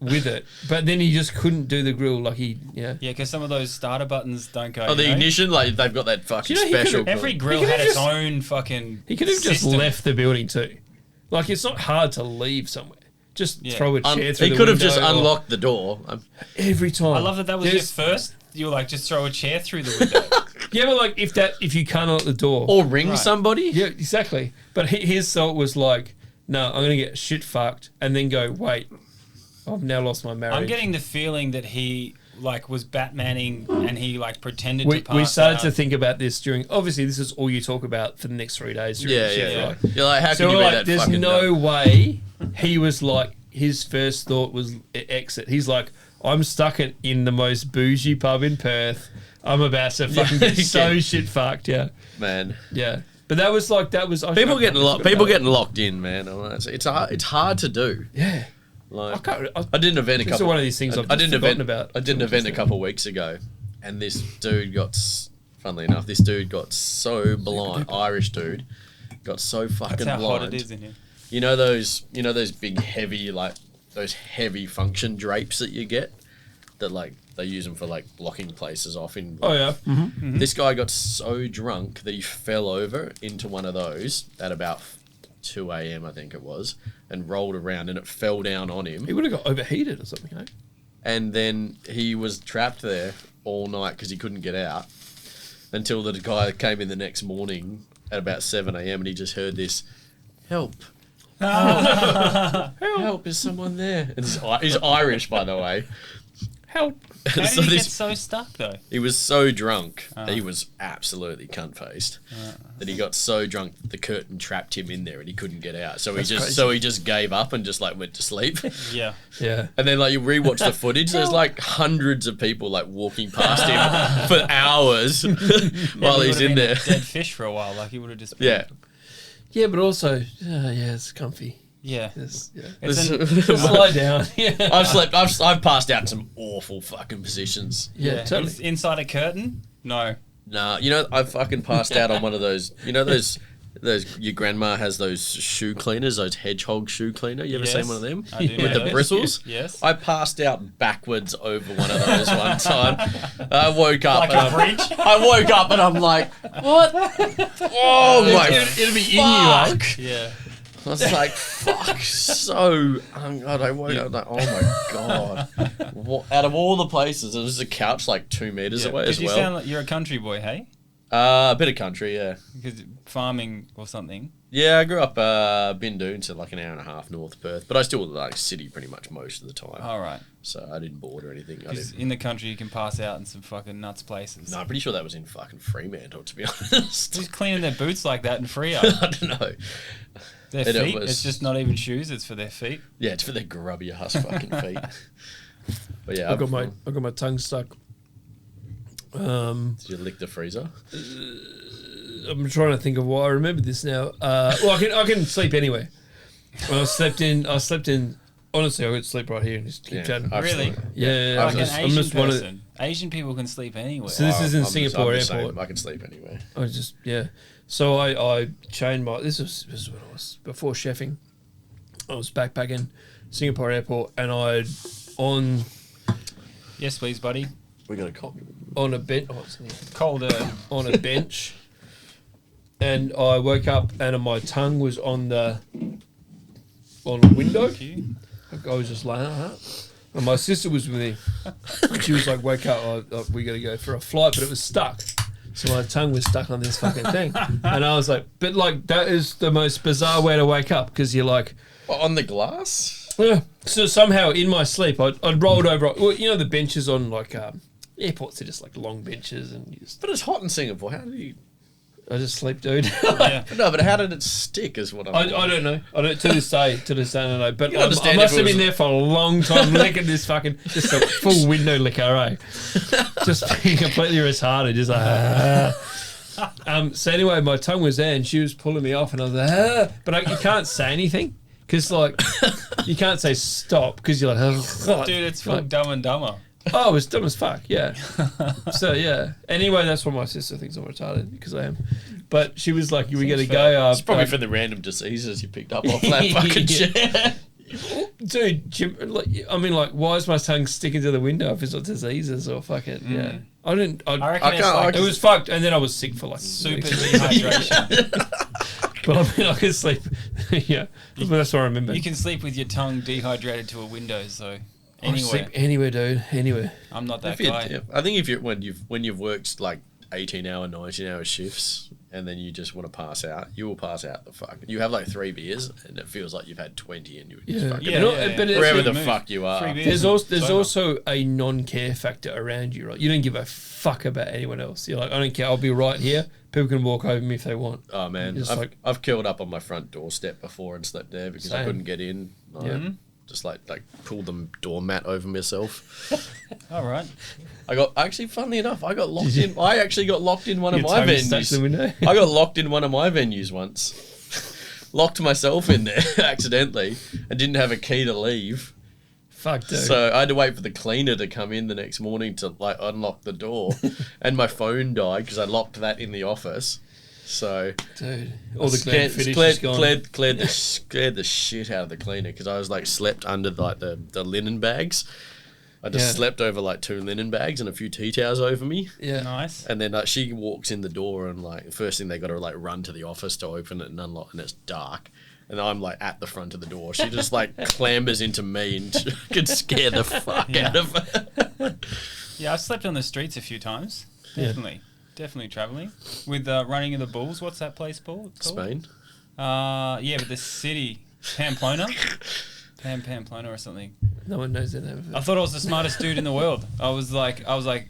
with it, but then he just couldn't do the grill. Like Yeah, because some of those starter buttons don't go. Oh, the you know? ignition, like they've got that fucking You know, he special. could've- Every grill He could've had its just- own fucking. He could have just system. left the building too. Like it's not hard to leave somewhere. Just Yeah. throw a chair through He the could have window just or- unlocked the door. every time. I love that was There's- your first. You were like, just throw a chair through the window. Yeah, but like if you can't unlock the door, Or ring Right. somebody. yeah, exactly. But his thought was like, no, I'm gonna get shit fucked, and then go, wait, I've now lost my marriage. I'm getting the feeling that he like was Batmaning and he like pretended to pass We started out. to think about this during. Obviously, this is all you talk about for the next 3 days. During Yeah, the shift, yeah. right? You're like, how So can you we're be like, that there's fucking no dumb? way he was like. His first thought was exit. He's like, I'm stuck in the most bougie pub in Perth. I'm about to fucking get so Yeah. shit fucked. Yeah, Man. yeah. But that was like People getting locked in, man. It's hard to do. Yeah. Like, I I did an event a This is couple. one of these things I've I did an forgotten event about. I did an event a couple of weeks ago, and this dude got. Funnily enough, this dude got so blind. Irish dude got so fucking That's how blind. hot it is in here. You know those big heavy those heavy function drapes that you get that like they use them for like blocking places off in. Oh yeah. This guy got so drunk that he fell over into one of those at about 2 a.m. I think it was, and rolled around, and it fell down on him. He would have got overheated or something, eh? And then he was trapped there all night because he couldn't get out until the guy came in the next morning at about 7 a.m. and he just heard this, help. Help, is someone there? And he's Irish, by the way. Help. How So did he this- get so stuck though? He was so drunk. He was absolutely cunt-faced. That he got so drunk that the curtain trapped him in there and he couldn't get out. So he just gave up and just like went to sleep. Yeah. Yeah. And then like you rewatch the footage, there's like hundreds of people like walking past him for hours while He he's would've in been there. a dead fish for a while. Like he would have just been, Yeah. Yeah, but also, yeah, it's comfy. yeah. It's, yeah. It's Just lie down. Yeah. I've passed out in some awful fucking positions. Yeah, totally. Inside a curtain? No. Nah, you know, I fucking passed out on one of those, you know, those your grandma has those shoe cleaners, those hedgehog shoe cleaner. You ever seen one of them? I do know With the those. bristles? Yes. I passed out backwards over one of those one time. I woke up Like and a bridge? I woke up and I'm like, what? Oh my It'll be in you, eh? fuck. Yeah. I was like, fuck, so I woke up like, oh my god. Out of all the places, there was a couch like 2 meters away as you well. sound like you're a country boy, hey? A bit of country, yeah. Because farming or something. Yeah, I grew up Bindoon, so like an hour and a half north of Perth, but I still like city pretty much most of the time. All right. So I didn't board or anything. I Because didn't. in the country you can pass out in some fucking nuts places. No, I'm pretty sure that was in fucking Fremantle, to be honest. Who's cleaning their boots like that in Freo? I don't know. Their And it feet? was- It's just not even shoes, it's for their feet. Yeah, it's for their grubby ass fucking feet. But yeah, I got my tongue stuck. Did you lick the freezer? I'm trying to think of why I remember this now. Well, I can sleep anywhere. When I slept in. Honestly, I could sleep right here and just keep chatting. I've Really? slept- Yeah, Like an I'm Asian just one of. person. Asian people can sleep anywhere. So this is in I'm just- Singapore I'm the same. airport. I can sleep anywhere. I just So I chained my. This was when I was before chefing. I was backpacking Singapore airport, and on Yes, please, buddy. We got a copy. a bench. Oh, it's in here. Colder. On a bench, and I woke up and my tongue was on the window. I was just laying like that. And my sister was with me. She was like, wake up, we got to go for a flight, but it was stuck. So my tongue was stuck on this fucking thing. And I was like, but like, that is the most bizarre way to wake up because you're like, On the glass? yeah. So somehow in my sleep, I'd rolled over. Well, you know, the benches on like airports are just like long benches and you just, But it's hot in Singapore. How did you... I just sleep, dude. Yeah. No, but how did it stick is what I'm... I don't know. I don't to this day. I don't know. But You I understand must if it have been was- there for a long time, licking this fucking just a full window licker, eh? Just being completely retarded, just like. So anyway, my tongue was there, and she was pulling me off, and I was like, but you can't say anything because like you can't say stop because you're like, Dude, it's full like, Dumb and Dumber. oh, it was dumb as fuck, yeah. So yeah. Anyway, that's why my sister thinks I'm retarded because I am. But she was like, "We got to go." It's probably for the random diseases you picked up off that fucking chair. Dude, Jim, like, I mean, like, why is my tongue sticking to the window if it's not diseases or fucking, yeah. I didn't, I reckon I it's can't- like it was fucked, and then I was sick for like super weeks. dehydration. But I mean, I could sleep, yeah. But that's what I remember. You can sleep with your tongue dehydrated to a window, so I could sleep anywhere. anywhere, dude, anywhere. I'm not that If you- guy. yeah, I think if you when you've worked like 18-hour, 19-hour shifts, and then you just want to pass out, you will pass out the fuck. You have like 3 beers, and it feels like you've had 20, and you just Yeah. fucking Yeah, But yeah, but yeah. it's- wherever Free the move. fuck you are. Free beers. there's Sober. also a non-care factor around you, right? You don't give a fuck about anyone else. You're like, I don't care. I'll be right here. People can walk over me if they want. Oh man, Just I've curled up on my front doorstep before and slept there because I Same. couldn't get in. I Yeah. just like pulled the doormat over myself. All right. Funnily enough, I got locked in. I actually got locked in one of Your my tongue stuck to the venues. window. I got locked in one of my venues once. Locked myself in there accidentally and didn't have a key to leave. Fuck, dude. So I had to wait for the cleaner to come in the next morning to like unlock the door, and my phone died because I locked that in the office. So Dude, all the glam finish is gone. cleared the shit out of the cleaner because I was like slept under like the linen bags. I just Yeah. slept over like 2 linen bags and a few tea towels over me. Yeah. Nice. And then she walks in the door and like first thing they got to like run to the office to open it and unlock, and it's dark. And I'm like at the front of the door. She just like clambers into me and could scare the fuck out of her. Yeah, I've slept on the streets a few times. Definitely. Definitely travelling. With Running of the Bulls, what's that place called? Spain. Yeah, but the city. Pamplona? Pamplona or something. No one knows their name of I it. thought I was the smartest dude in the world. I was like,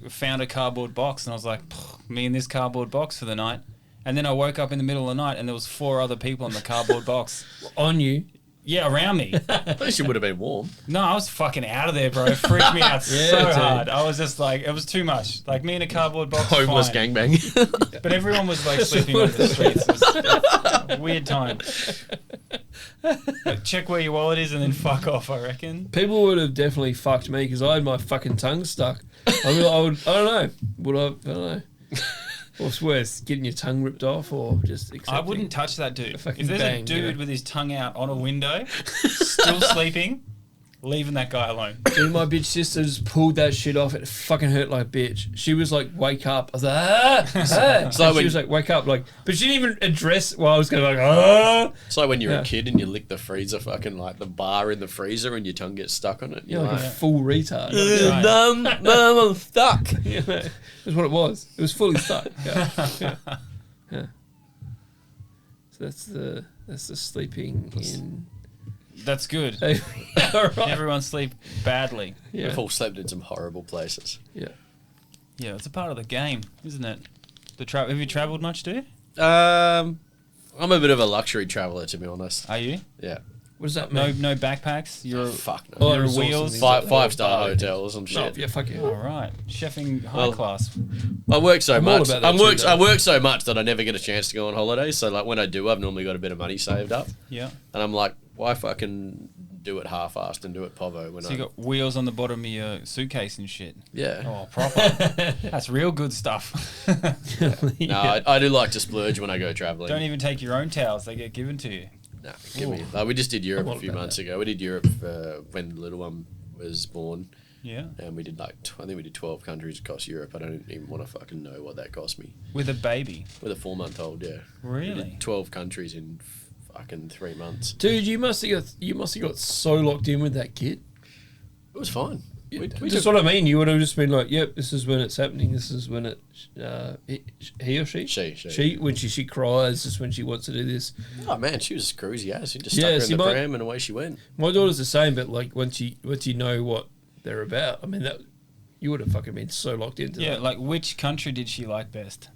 found a cardboard box, and I was like, me in this cardboard box for the night. And then I woke up in the middle of the night, and there was 4 other people in the cardboard box. On you. Yeah, around me. At least you would have been warm. No, I was fucking out of there, bro. It freaked me out Yeah, so dude. hard. I was just like, it was too much. Like me in a cardboard box. Homeless fine. gangbang. But everyone was like sleeping on the streets. It was a weird time. Like, check where your wallet is and then fuck off, I reckon. People would have definitely fucked me because I had my fucking tongue stuck. I don't know. I don't know. What's worse, getting your tongue ripped off or just accepting? I wouldn't touch that dude. fucking If there's bang, a dude yeah. with his tongue out on a window, still sleeping, leaving that guy alone. Dude, my bitch sister just pulled that shit off. It fucking hurt like a bitch. She was like, "Wake up!" I was like, "Ah!" And So she when- was like, "Wake up!" Like, but she didn't even address while I was going like, "Ah!" It's like when you're Yeah. a kid and you lick the freezer, fucking like the bar in the freezer, and your tongue gets stuck on it. Yeah, You're like a like, full retard. Right. Mum, I'm stuck. Yeah, that's what it was. It was fully stuck. Yeah. Yeah. So that's the sleeping in. That's good. All right. Everyone sleep badly. Yeah. We've all slept in some horrible places. Yeah. Yeah, it's a part of the game, isn't it? Have you travelled much, dude? I'm a bit of a luxury traveller, to be honest. Are you? Yeah. What does that No, mean? no backpacks. You're Fuck no. Oh, Your resorts and wheels. things Five, like that. five-star Oh, hotels and No, shit. yeah, fuck yeah. all right. Chefing high Well, class. I work so I'm all much. about that too, though. I work so much that I never get a chance to go on holiday. So like when I do, I've normally got a bit of money saved up, Yeah. and I'm like, why fucking do it half-assed and do it povo when So I? you got wheels on the bottom of your suitcase and shit. Yeah. Oh, proper. That's real good stuff. No, I do like to splurge when I go traveling. Don't even take your own towels; they get given to you. Nah, give me. We just did Europe I'm a all few about months that. ago. We did Europe when the little one was born, Yeah. and we did like I think we did 12 countries across Europe. I don't even want to fucking know what that cost me With a baby. with a 4-month-old. Yeah, we Really? did 12 countries in fucking 3 months. Dude, you must have got so locked in with that kid. It was fine. We That's what I mean. You would have just been like, "Yep, this is when it's happening. This is when it he or she She. when she cries. This is when she wants to do this." Oh man, she was crazy ass. She just Yeah, stuck her see, in the my- pram and away she went. My daughter's the same, but like once you know what they're about, I mean that you would have fucking been so locked into Yeah. that. Like, which country did she like best?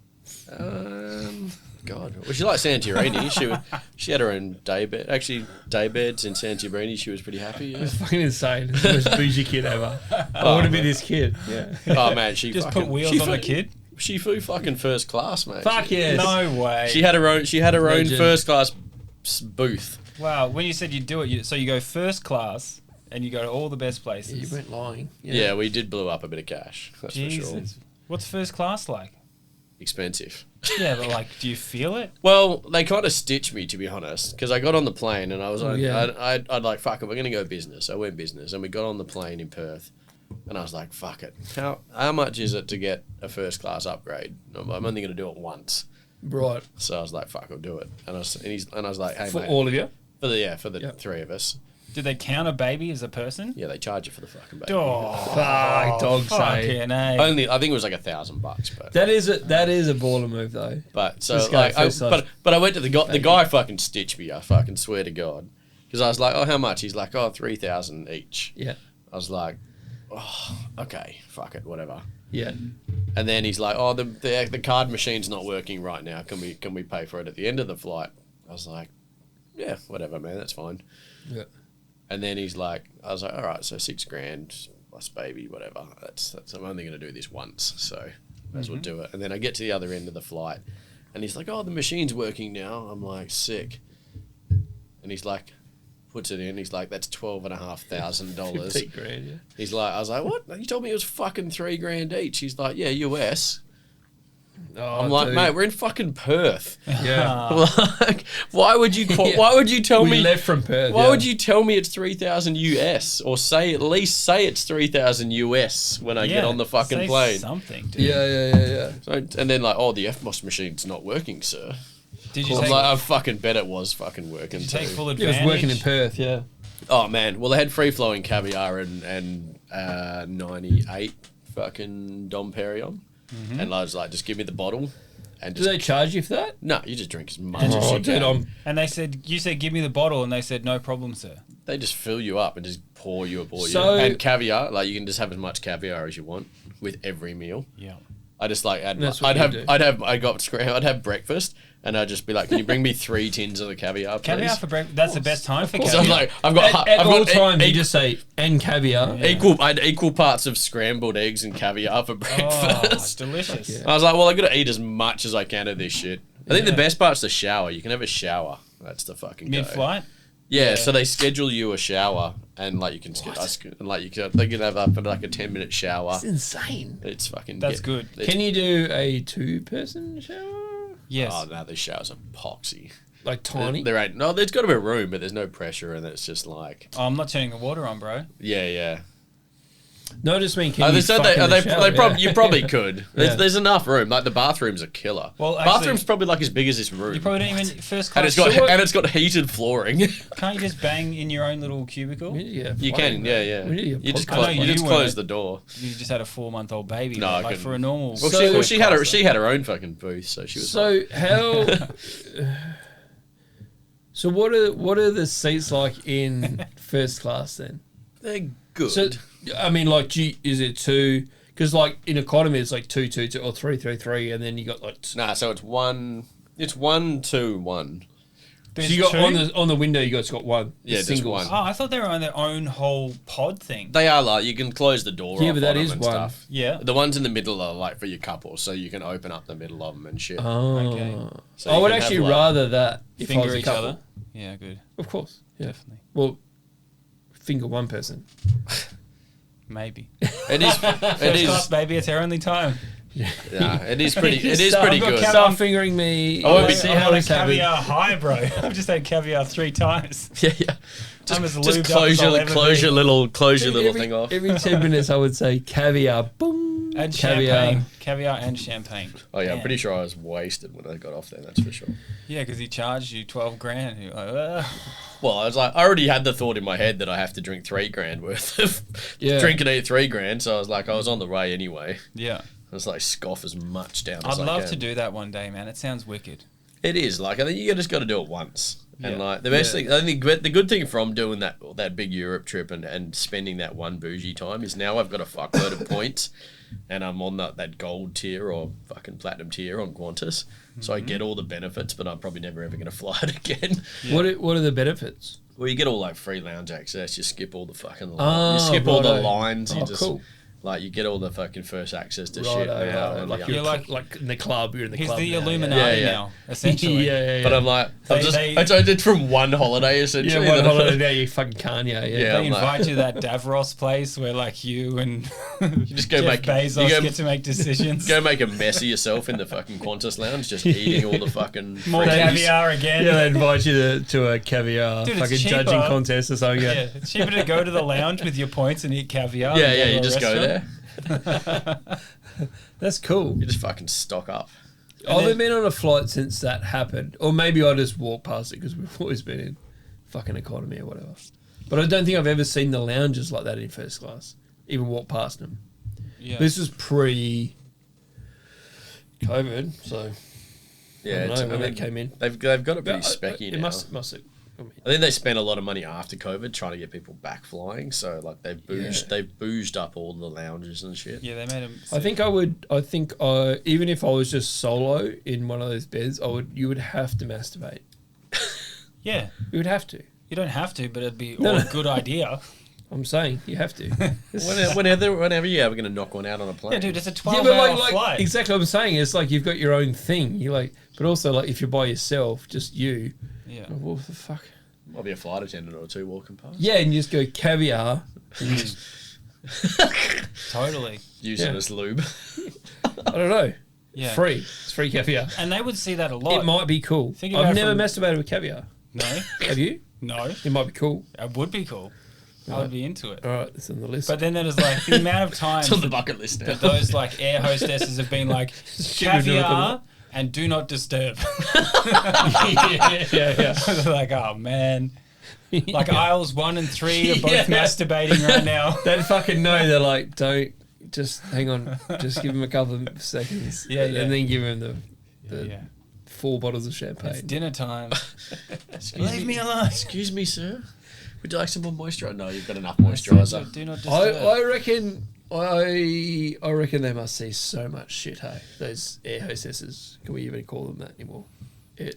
God, well, she liked Santorini. She had her own day bed. Actually, day beds in Santorini. She was pretty happy. Yeah. It's fucking insane. It's the most bougie kid ever. I want to be this kid. Yeah. Oh man, she Just fucking, put wheels she on the flew- kid? She flew fucking first class, mate. Fuck She- yes. No way. She had her own. She had her own Legend. first class booth. Wow. When you said you do it, so you go first class and you go to all the best Yeah, you places. weren't lying. Yeah. we did blow up a bit of cash. That's for sure. Jesus. What's first class like? Expensive. Yeah, but like, do you feel it? Well, they kind of stitched me, to be honest, because I got on the plane and I was like, yeah. I'd like, fuck it, we're gonna go business. I went business, and we got on the plane in Perth, and I was like, fuck it, how much is it to get a first class upgrade? I'm only gonna do it once, Right. so I was like, fuck, I'll do it. And I was like, hey For mate, all of you. for the Yep. 3 of us, Did they count a baby as a person? yeah, they charge you for the fucking baby. Oh, Fuck, dog say. fucking A. Only I think it was like $1,000, but. That is a baller move though. But so This guy like, first class but I went to the guy. The baby. guy fucking stitched me. I fucking swear to God, because I was like, oh, how much? He's like, oh, 3,000 each. Yeah. I was like, oh, okay, fuck it, whatever. Yeah. And then he's like, oh, the card machine's not working right now. Can we pay for it at the end of the flight? I was like, yeah, whatever, man, that's fine. Yeah. And then he's like, I was like, all right, so $6,000 plus baby, whatever. That's I'm only gonna do this once, so may as well do it. And then I get to the other end of the flight, and he's like, oh, the machine's working now. I'm like, sick. And he's like, puts it in. He's like, that's $12,500. 50 grand, yeah. He's like, I was like, what? You told me it was fucking $3,000 each. He's like, yeah, US. Oh, I'm like, dude. mate, we're in fucking Perth. Yeah. Like, why would you tell We me? left from Perth. Why yeah. would you tell me it's 3,000 US, or at least say it's 3,000 US when I get on the fucking say plane? Something, dude. Yeah. So, and then like, oh, the FMOS machine's not working, sir. Did you I'm take, like, I fucking bet it was fucking working did you take too. full It advantage? was working in Perth, yeah. Oh man, well they had free flowing caviar and 98 fucking Dom Perignon, and I was like, just give me the bottle, and Do just they charge you for that? no, you just drink as much as Oh, you dude, can. And you said, give me the bottle, and they said, no problem, sir. They just fill you up and just pour you. So- And caviar, like you can just have as much caviar as you want with every meal. Yeah. I just like That's what you do. I'd have breakfast and I'd just be like, can you bring me 3 tins of the caviar, please? Caviar for breakfast. That's the best time for course. So I'm caviar. like, I've got At I've all got times, you just say, and caviar. Yeah. I had equal parts of scrambled eggs and caviar for Oh, breakfast. it's delicious. Yeah. I was like, well, I got to eat as much as I can of this shit. I think the Yeah. best part's the shower. You can have a shower. That's the fucking go. Mid-flight. Yeah, Yeah. so they schedule you a shower, and like you can they can have up like a 10-minute shower. It's insane. It's fucking. That's good. It's, Can you do a 2-person shower? Yes. Oh no, these showers are poxy. Like tiny? There ain't no. There's got to be a room, but there's no pressure, and it's just like Oh, I'm not turning the water on, bro. yeah. No, I just mean, can Oh, you they said fuck in the shower? you probably could. Yeah. There's enough room. Like the bathroom's a killer. Well, actually- bathroom's probably like as big as this room. You probably don't even first and class. it's got heated flooring. Can't you just bang in your own little cubicle? Yeah, You fine, can, mate. yeah. We need a You just podcast. I know close, you just you close weren't. the door. You just had a 4-month-old baby. No, but I like couldn't. for a normal. Well, So- she had her own fucking booth, so she was. So how? So what are the seats like in first class then? they're good. So I mean, like, is it 2? Because like in economy, it's like 2, 2, 2, or 3, 3, 3, and then you got like. Nah, so it's 1, 2, 1. So you got on the window, you guys got one. Yeah, just singles. one. Oh, I thought they were on their own whole pod thing. They are like you can close the door. Yeah, off but that on 'em is and one. Stuff. Yeah. The ones in the middle are like for your couple, so you can open up the middle of them and shit. Oh. Okay. So I you would can have, actually like- rather that if I Finger was a each couple. other. Yeah, good. Of course. Yeah. Definitely. Well, finger one person. Maybe. It is. First It class, is. baby. It's our only time. Yeah, it is pretty. It is Start- pretty I've got good. Start fingering me. I won't be- See I'm how on a this happens. caviar high, bro. I've just had caviar 3 times. Yeah. I'm as Just lubed up close as I'll your ever close be. your little Every thing off. 10 minutes, I would say caviar. Boom. And caviar. champagne. Caviar and champagne. Oh yeah, I'm Man. pretty sure I was wasted when I got off there. That's for sure. Yeah, because he charged you 12 grand. You're like, "Ugh." Well, I was like, I already had the thought in my head that I have to drink 3 grand worth of Yeah. drink and eat 3 grand. So I was like, I was on the way anyway. Yeah. I was like, scoff as much down I'd as I love can. to do that one day, man. It sounds wicked. It is like I think you just got to do it once. And Yeah. like the best Yeah. thing, I think the good thing from doing that big Europe trip and spending that one bougie time is now I've got a fuckload of points, and I'm on that gold tier or fucking platinum tier on Qantas, so I get all the benefits, but I'm probably never ever going to fly it again. Yeah. What are the benefits? Well, you get all like free lounge access. You skip all the fucking Oh, you skip all the righto. lines. You Oh, just cool. like you get all the fucking first access to Righto, shit. righto. and Like yeah. you're You're like- like in the club. You're in the He's club. the now, Illuminati Yeah, yeah. now, essentially. yeah. But I'm like, I did from one holiday essentially. Yeah, one that- holiday now you fucking Kanye. Yeah. Yeah. They I'm like- invite you to that Davros place where like you and You just go Jeff make Bezos you go, get to make decisions. go make a mess of yourself in the fucking Qantas lounge, just eating all the fucking More freebies. caviar again. Yeah, they invite you to a caviar Dude, it's fucking cheaper. judging contest or something. Yeah, it's cheaper to go to the lounge with your points and eat caviar. Yeah, than yeah, to you a just go restaurant. there. That's cool. You just fucking stock up. I haven't been on a flight since that happened. Or maybe I just walked past it because we've always been in fucking economy or whatever. But I don't think I've ever seen the lounges like that in first class. Even walk past them. Yeah. This was pre-COVID, so Yeah, I don't know when that came in. they've got it pretty But, specky it now. must have. I think they spent a lot of money after COVID trying to get people back flying. So like they've bouged up all the lounges and shit. Yeah, they made him. I think even if I was just solo in one of those beds, you would have to masturbate. Yeah, You would have to. you don't have to, but it'd be No, a no. good idea. I'm saying you have to. Whenever you're ever going to knock one out on a plane. Yeah, dude, it's a Yeah, 12-hour flight. exactly what I'm saying. It's like you've got your own thing. You like, but also like if you're by yourself, just you. Yeah. What the fuck? Might be a flight attendant or two walking past. Yeah, and you just go caviar. And you just, Totally. Use it Yeah. as lube. I don't know. Yeah. Free. It's free caviar. And they would see that a lot. It might be cool. Think about I've it never from- masturbated with caviar. No, Have you? no, It might be cool. it would be cool. I would be into it. All right, it's on the list. But then there's like the amount of times It's on the bucket list now. that those like air hostesses have been like caviar and do not disturb. yeah. They're like, oh man. Like aisles 1 and 3 are both Yeah. masturbating right now. They fucking know. They're like, don't just hang on. Just give him a couple of seconds. Yeah, yeah. And then give him the Yeah. 4 bottles of It's champagne. dinner time. Excuse Leave me alone. Excuse me, sir. Would you like some more moisturiser? No, you've got enough So moisturiser. do not disturb. I reckon I reckon they must see so much shit, hey? Those air hostesses. Can we even call them that anymore?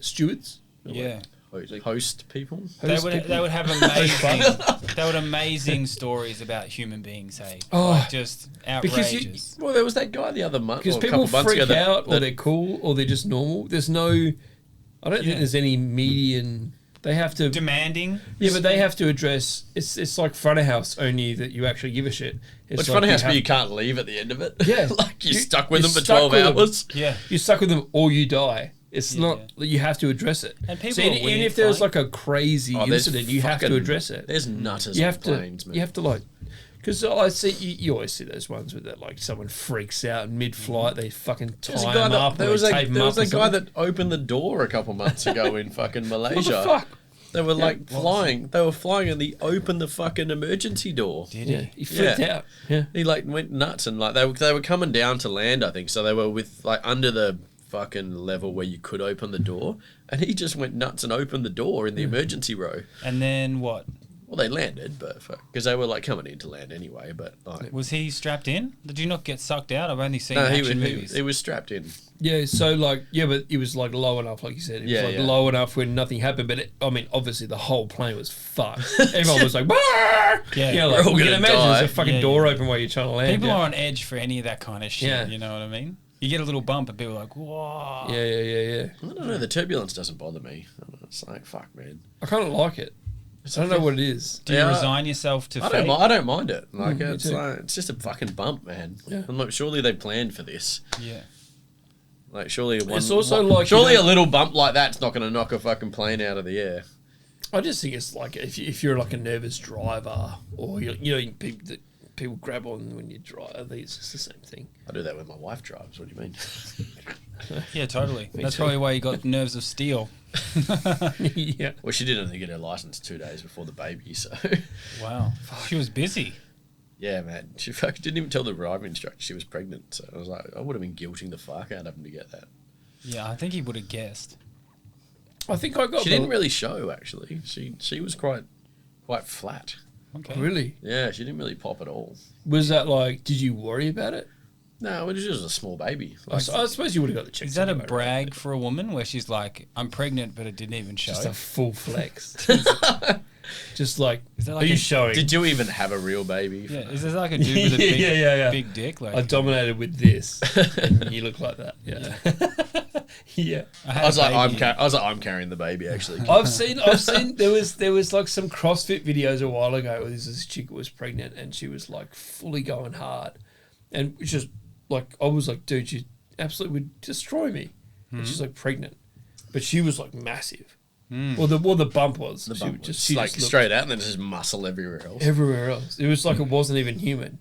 Stewards? Yeah. Host people. They Host would people? have amazing stories about human beings, hey? Oh, Like, just because outrageous. Well, there was that guy the other month. Because or a people couple months freak ago out, or they're cool, or they're just normal. There's no, I don't think there's any median. They have to Demanding. Yeah, but they have to address. It's like front of house, only that you actually give a shit. It's Which like front of house, have- but you can't leave at the end of it. Yeah. Like you're You- stuck with you're them for stuck 12 with them. hours. Yeah. You're stuck with them, or you die. It's Yeah, not. You have to address it. And people so are even weird, if there's like- like a crazy Oh, there's incident, you have to fucking- address it. There's nutters You on have to. planes, man. You have to like. Because I see you always see those ones where that like someone freaks out mid-flight, they fucking tie There's a them guy up. that, there or was they a, tape 'em there up was or a guy something. that opened the door a couple months ago in fucking Malaysia. What the fuck? They were like flying. They were flying and he opened the fucking emergency door. Did Yeah, he? he freaked Yeah. out. Yeah. He like went nuts and like they were coming down to land, I think. So they were with like under the fucking level where you could open the door, and he just went nuts and opened the door in the emergency row. And then what? Well, they landed, but because they were like coming in to land anyway. But like, Was he strapped in? Did you not get sucked out? I've only seen no, action he movies. was strapped in. Yeah, so like, yeah, but it was like low enough, like you said. It Yeah, was like yeah. low enough when nothing happened. But I mean, obviously the whole plane was fucked. Everyone was like, "Bark!" Yeah. You know, We're like, all you can gonna imagine die. there's a fucking Yeah, door yeah. open while you're trying to land. People yeah. are on edge for any of that kind of shit. Yeah. You know what I mean? You get a little bump and people are like, whoa. Yeah. I don't know. The turbulence doesn't bother me. It's like fuck, man. I kind of like it. I don't know what it is. Do you Yeah. resign yourself to fate? I don't mind it. Like me it's too. like it's just a fucking bump, man. Yeah. I'm like, surely they planned for this. Yeah. Like surely It's also like, surely you know- a little bump like that's not going to knock a fucking plane out of the air. I just think it's like if you're like a nervous driver, or you know people grab on when you drive. I think it's just the same thing. I do that when my wife drives. What do you mean? Yeah, totally. That's too. probably why you got nerves of steel. Yeah. Well, she didn't get her license 2 days before the baby, so Wow. She was busy. yeah, man. She fucking didn't even tell the driving instructor she was pregnant. So I was like, I would have been guilting the fuck out of him to get that. Yeah, I think he would have guessed. I think I got. She didn't really show actually. She was quite flat. Okay. Really? Yeah, she didn't really pop at all. Was that like? Did you worry about it? No, it was just a small baby. I suppose you would have got the checks. Is that a anyway, right? brag for a woman where she's like, I'm pregnant, but it didn't even show? Just a full flex. Just like, Is that like are you a- showing? Did you even have a real baby? Yeah, is there like a dude with a big, Yeah. big dick? Like, I dominated with this, and you look like that. Yeah, yeah. had I was a like, baby. I'm carrying the baby actually. I've seen. There was like some CrossFit videos a while ago where this chick who was pregnant and she was like fully going hard, and it's just like I was like, dude, you absolutely would destroy me. And she's like pregnant, but she was like massive. Well, the bump was. The She bump just- was she like just looked straight out, and then there's just muscle everywhere else. everywhere else. It was like it wasn't even human.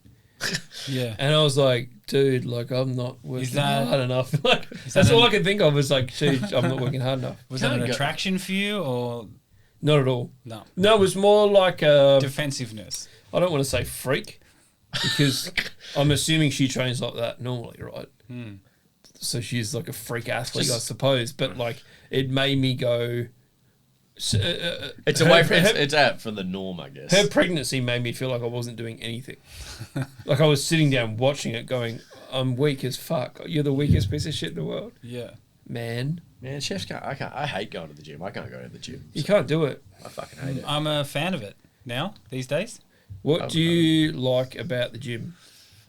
Yeah. And I was like, dude, like I'm not working that- hard enough. Like that that's all an- I could think of was like, dude, I'm not working hard enough. Was that an Can't go- attraction for you or Not at all. no? No, it was more like Defensiveness. I don't want to say freak because I'm assuming she trains like that normally, right? So she's like a freak athlete, I suppose. But like, it made me go. It's away from it's out from the norm, I guess. Her pregnancy made me feel like I wasn't doing anything. Like I was sitting down watching it, going, "I'm weak as fuck. You're the weakest piece of shit in the world, Yeah. man. Man, chefs can't. I hate going to the gym. I can't go to the gym. You can't do it." I fucking hate it. I'm a fan of it now, these days. What do you like about the gym?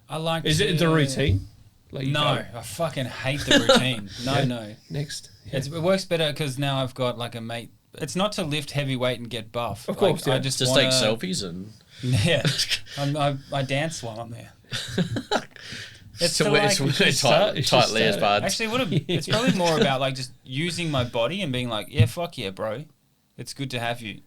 I like Is it the routine? Like you No, can't- I fucking hate the routine. Yeah. No. Next. It works better because now I've got like a mate. It's not to lift heavy weight and get buff. Of course, yeah. I just Just wanna, take selfies and. Yeah, I dance while I'm there. It's So to like, it's start- it's tight just layers, start- buds. actually, it's probably more about like just using my body and being like, yeah, fuck yeah, bro. It's good to have you.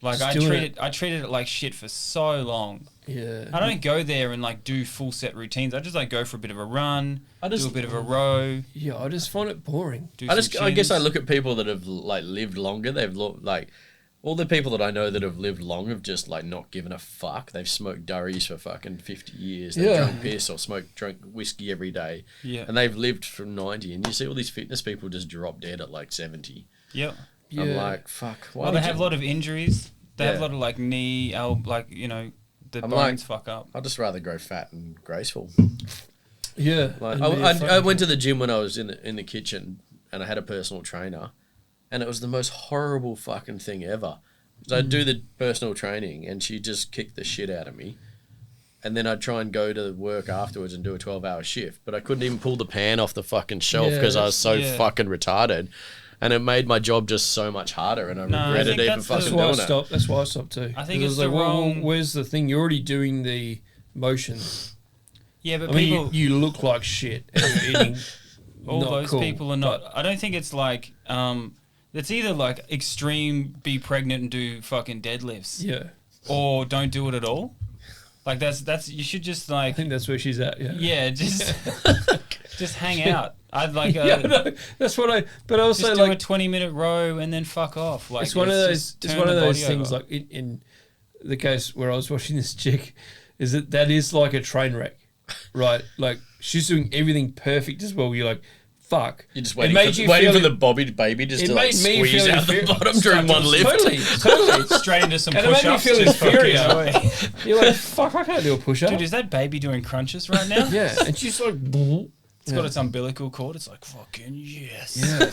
Like Just I doing treated it like shit for so long. Yeah. I don't go there and like do full set routines. I just like go for a bit of a run, do a bit of a row. Yeah, I just find it boring. Do I some I guess I chins. look at people that have like lived longer. They've like all the people that I know that have lived long have just like not given a fuck. They've smoked durries for fucking 50 years. They've Yeah. drunk piss or drunk whiskey every day. Yeah. And they've lived from 90. And you see all these fitness people just drop dead at like 70. Yep. Yeah. I'm like, fuck. Why Well, they would have you- a lot of injuries. They have a lot of like knee, like the I'm bones fuck up. I'd just rather grow fat and graceful. Yeah. Like, And I went to the gym when I was in the kitchen, and I had a personal trainer, and it was the most horrible fucking thing ever. So I'd do the personal training, and she just kicked the shit out of me. And then I'd try and go to work afterwards and do a 12-hour shift, but I couldn't even pull the pan off the fucking shelf because I was so fucking retarded. And it made my job just so much harder, and I regretted even fucking doing it. That's why I stopped too. I think it's the wrong... where's the thing? You're already doing the motions. Yeah, but I mean, you look like shit and you're eating. All those cool, people are not... I don't think it's like... it's either like extreme, be pregnant and do fucking deadlifts. Yeah. Or don't do it at all. Like that's you should just like... I think that's where she's at, yeah. Yeah, just hang out. I'd like that's what I... But also just like... do a 20-minute row and then fuck off. Like it's one of those things over. like in the case where I was watching this chick, is that is like a train wreck, right? Like she's doing everything perfect as well. You're like, fuck. You're just waiting for the Bobby baby just to like squeeze out the bottom during one lift. Totally. Straight into some and push-ups. it made me feel inferior. You're like, fuck, I can't do a push-up. Dude, is that baby doing crunches right now? Yeah, and she's like... It's got its umbilical cord. It's like fucking yes. Yeah.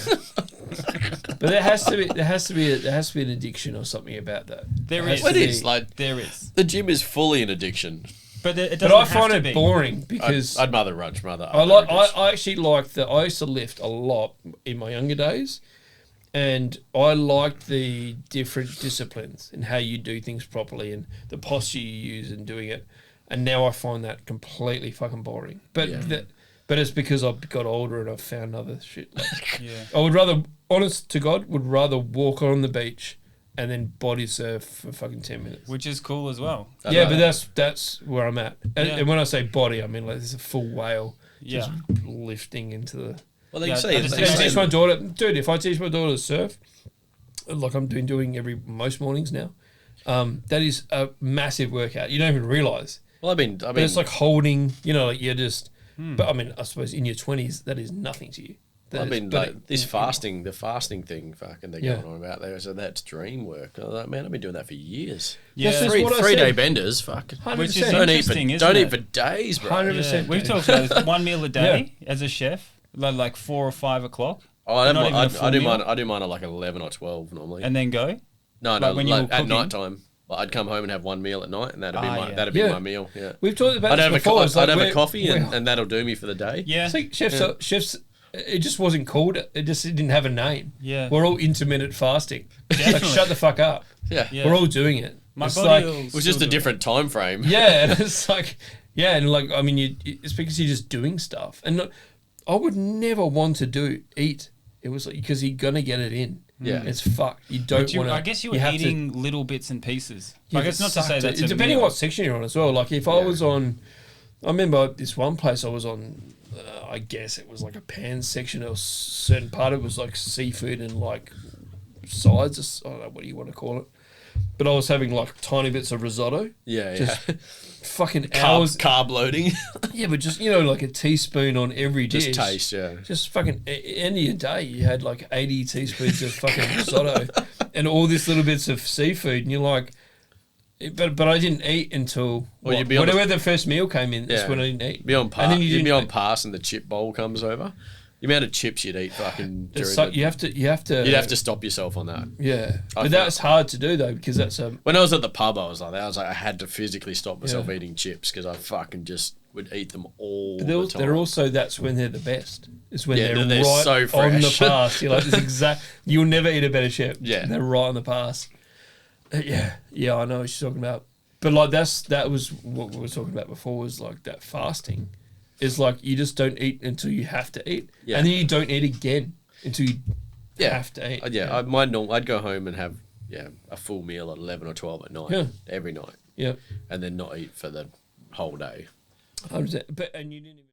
But there has to be an addiction or something about that. There is. It is like there is. The gym is fully an addiction. But it doesn't. But I have find to it be. boring because I'd rather run. I actually like that. I used to lift a lot in my younger days, and I liked the different disciplines and how you do things properly and the posture you use in doing it. And now I find that completely fucking boring. But but it's because I've got older and I've found other shit. Like, I would rather, honest to God, walk on the beach and then body surf for fucking 10 minutes. Which is cool as well. Yeah, but that's where I'm at. And when I say body, I mean like there's a full whale just lifting into the... Well, you say I teach my daughter... Dude, if I teach my daughter to surf, like I'm doing most mornings now, that is a massive workout. You don't even realise. Well, I mean... But it's like holding, like you're just... But I mean, I suppose in your 20s, that is nothing to you. I mean, like the fasting thing, fucking they're going on about there. So that's dream work. I'm like, man, I've been doing that for years. Yeah, three-day benders, fucking. Which is interesting, don't eat for days, bro. 100%. Yeah. We've talked about this, 1 meal a day as a chef, like 4 or 5 o'clock. Oh, I do mine at like 11 or 12 normally. And then go? No, at night time. I'd come home and have one meal at night, and that'd be my meal. Yeah, we've talked about this before. I'd have a coffee, and that'll do me for the day. Yeah, it's like chefs. It just wasn't called. It didn't have a name. Yeah, we're all intermittent fasting. Like, shut the fuck up. Yeah, we're all doing it. My it's body like, was just a different time frame. Yeah, and it's like and like I mean, it's because you're just doing stuff. And look, I would never want to eat. It was like because you're gonna get it in. Yeah, it's fucked. You don't want to. I guess you were eating little bits and pieces. Yeah, like it's not to say that's depending on what section you're on as well. Like if I was on, I remember this one place I was on. I guess it was like a pan section. A certain part of it was like seafood and like sides. I don't know what you want to call it. But I was having like tiny bits of risotto. Yeah, fucking hours. Carb loading. Yeah, but just, like a teaspoon on every dish. Just taste, yeah. Just fucking, end of your day, you had like 80 teaspoons of fucking risotto and all these little bits of seafood. And you're like, but I didn't eat until whatever the first meal came in. That's when I didn't eat. You'd be on pass and the chip bowl comes over. The amount of chips you'd eat fucking during you'd have to stop yourself on that. Yeah. But that's hard to do though because that's when I was at the pub I was like that. I had to physically stop myself eating chips because I fucking just would eat them all the time. They're also that's when they're the best. It's when they're right so fresh. on the pass. You're like this you'll never eat a better chip. Yeah. They're right on the pass. Yeah, I know what you're talking about. But like that was what we were talking about before was like that fasting. It's like you just don't eat until you have to eat, and then you don't eat again until you have to eat. I'd go home and have a full meal at 11 or 12 at night every night. Yeah, and then not eat for the whole day. 100%. But and you didn't even.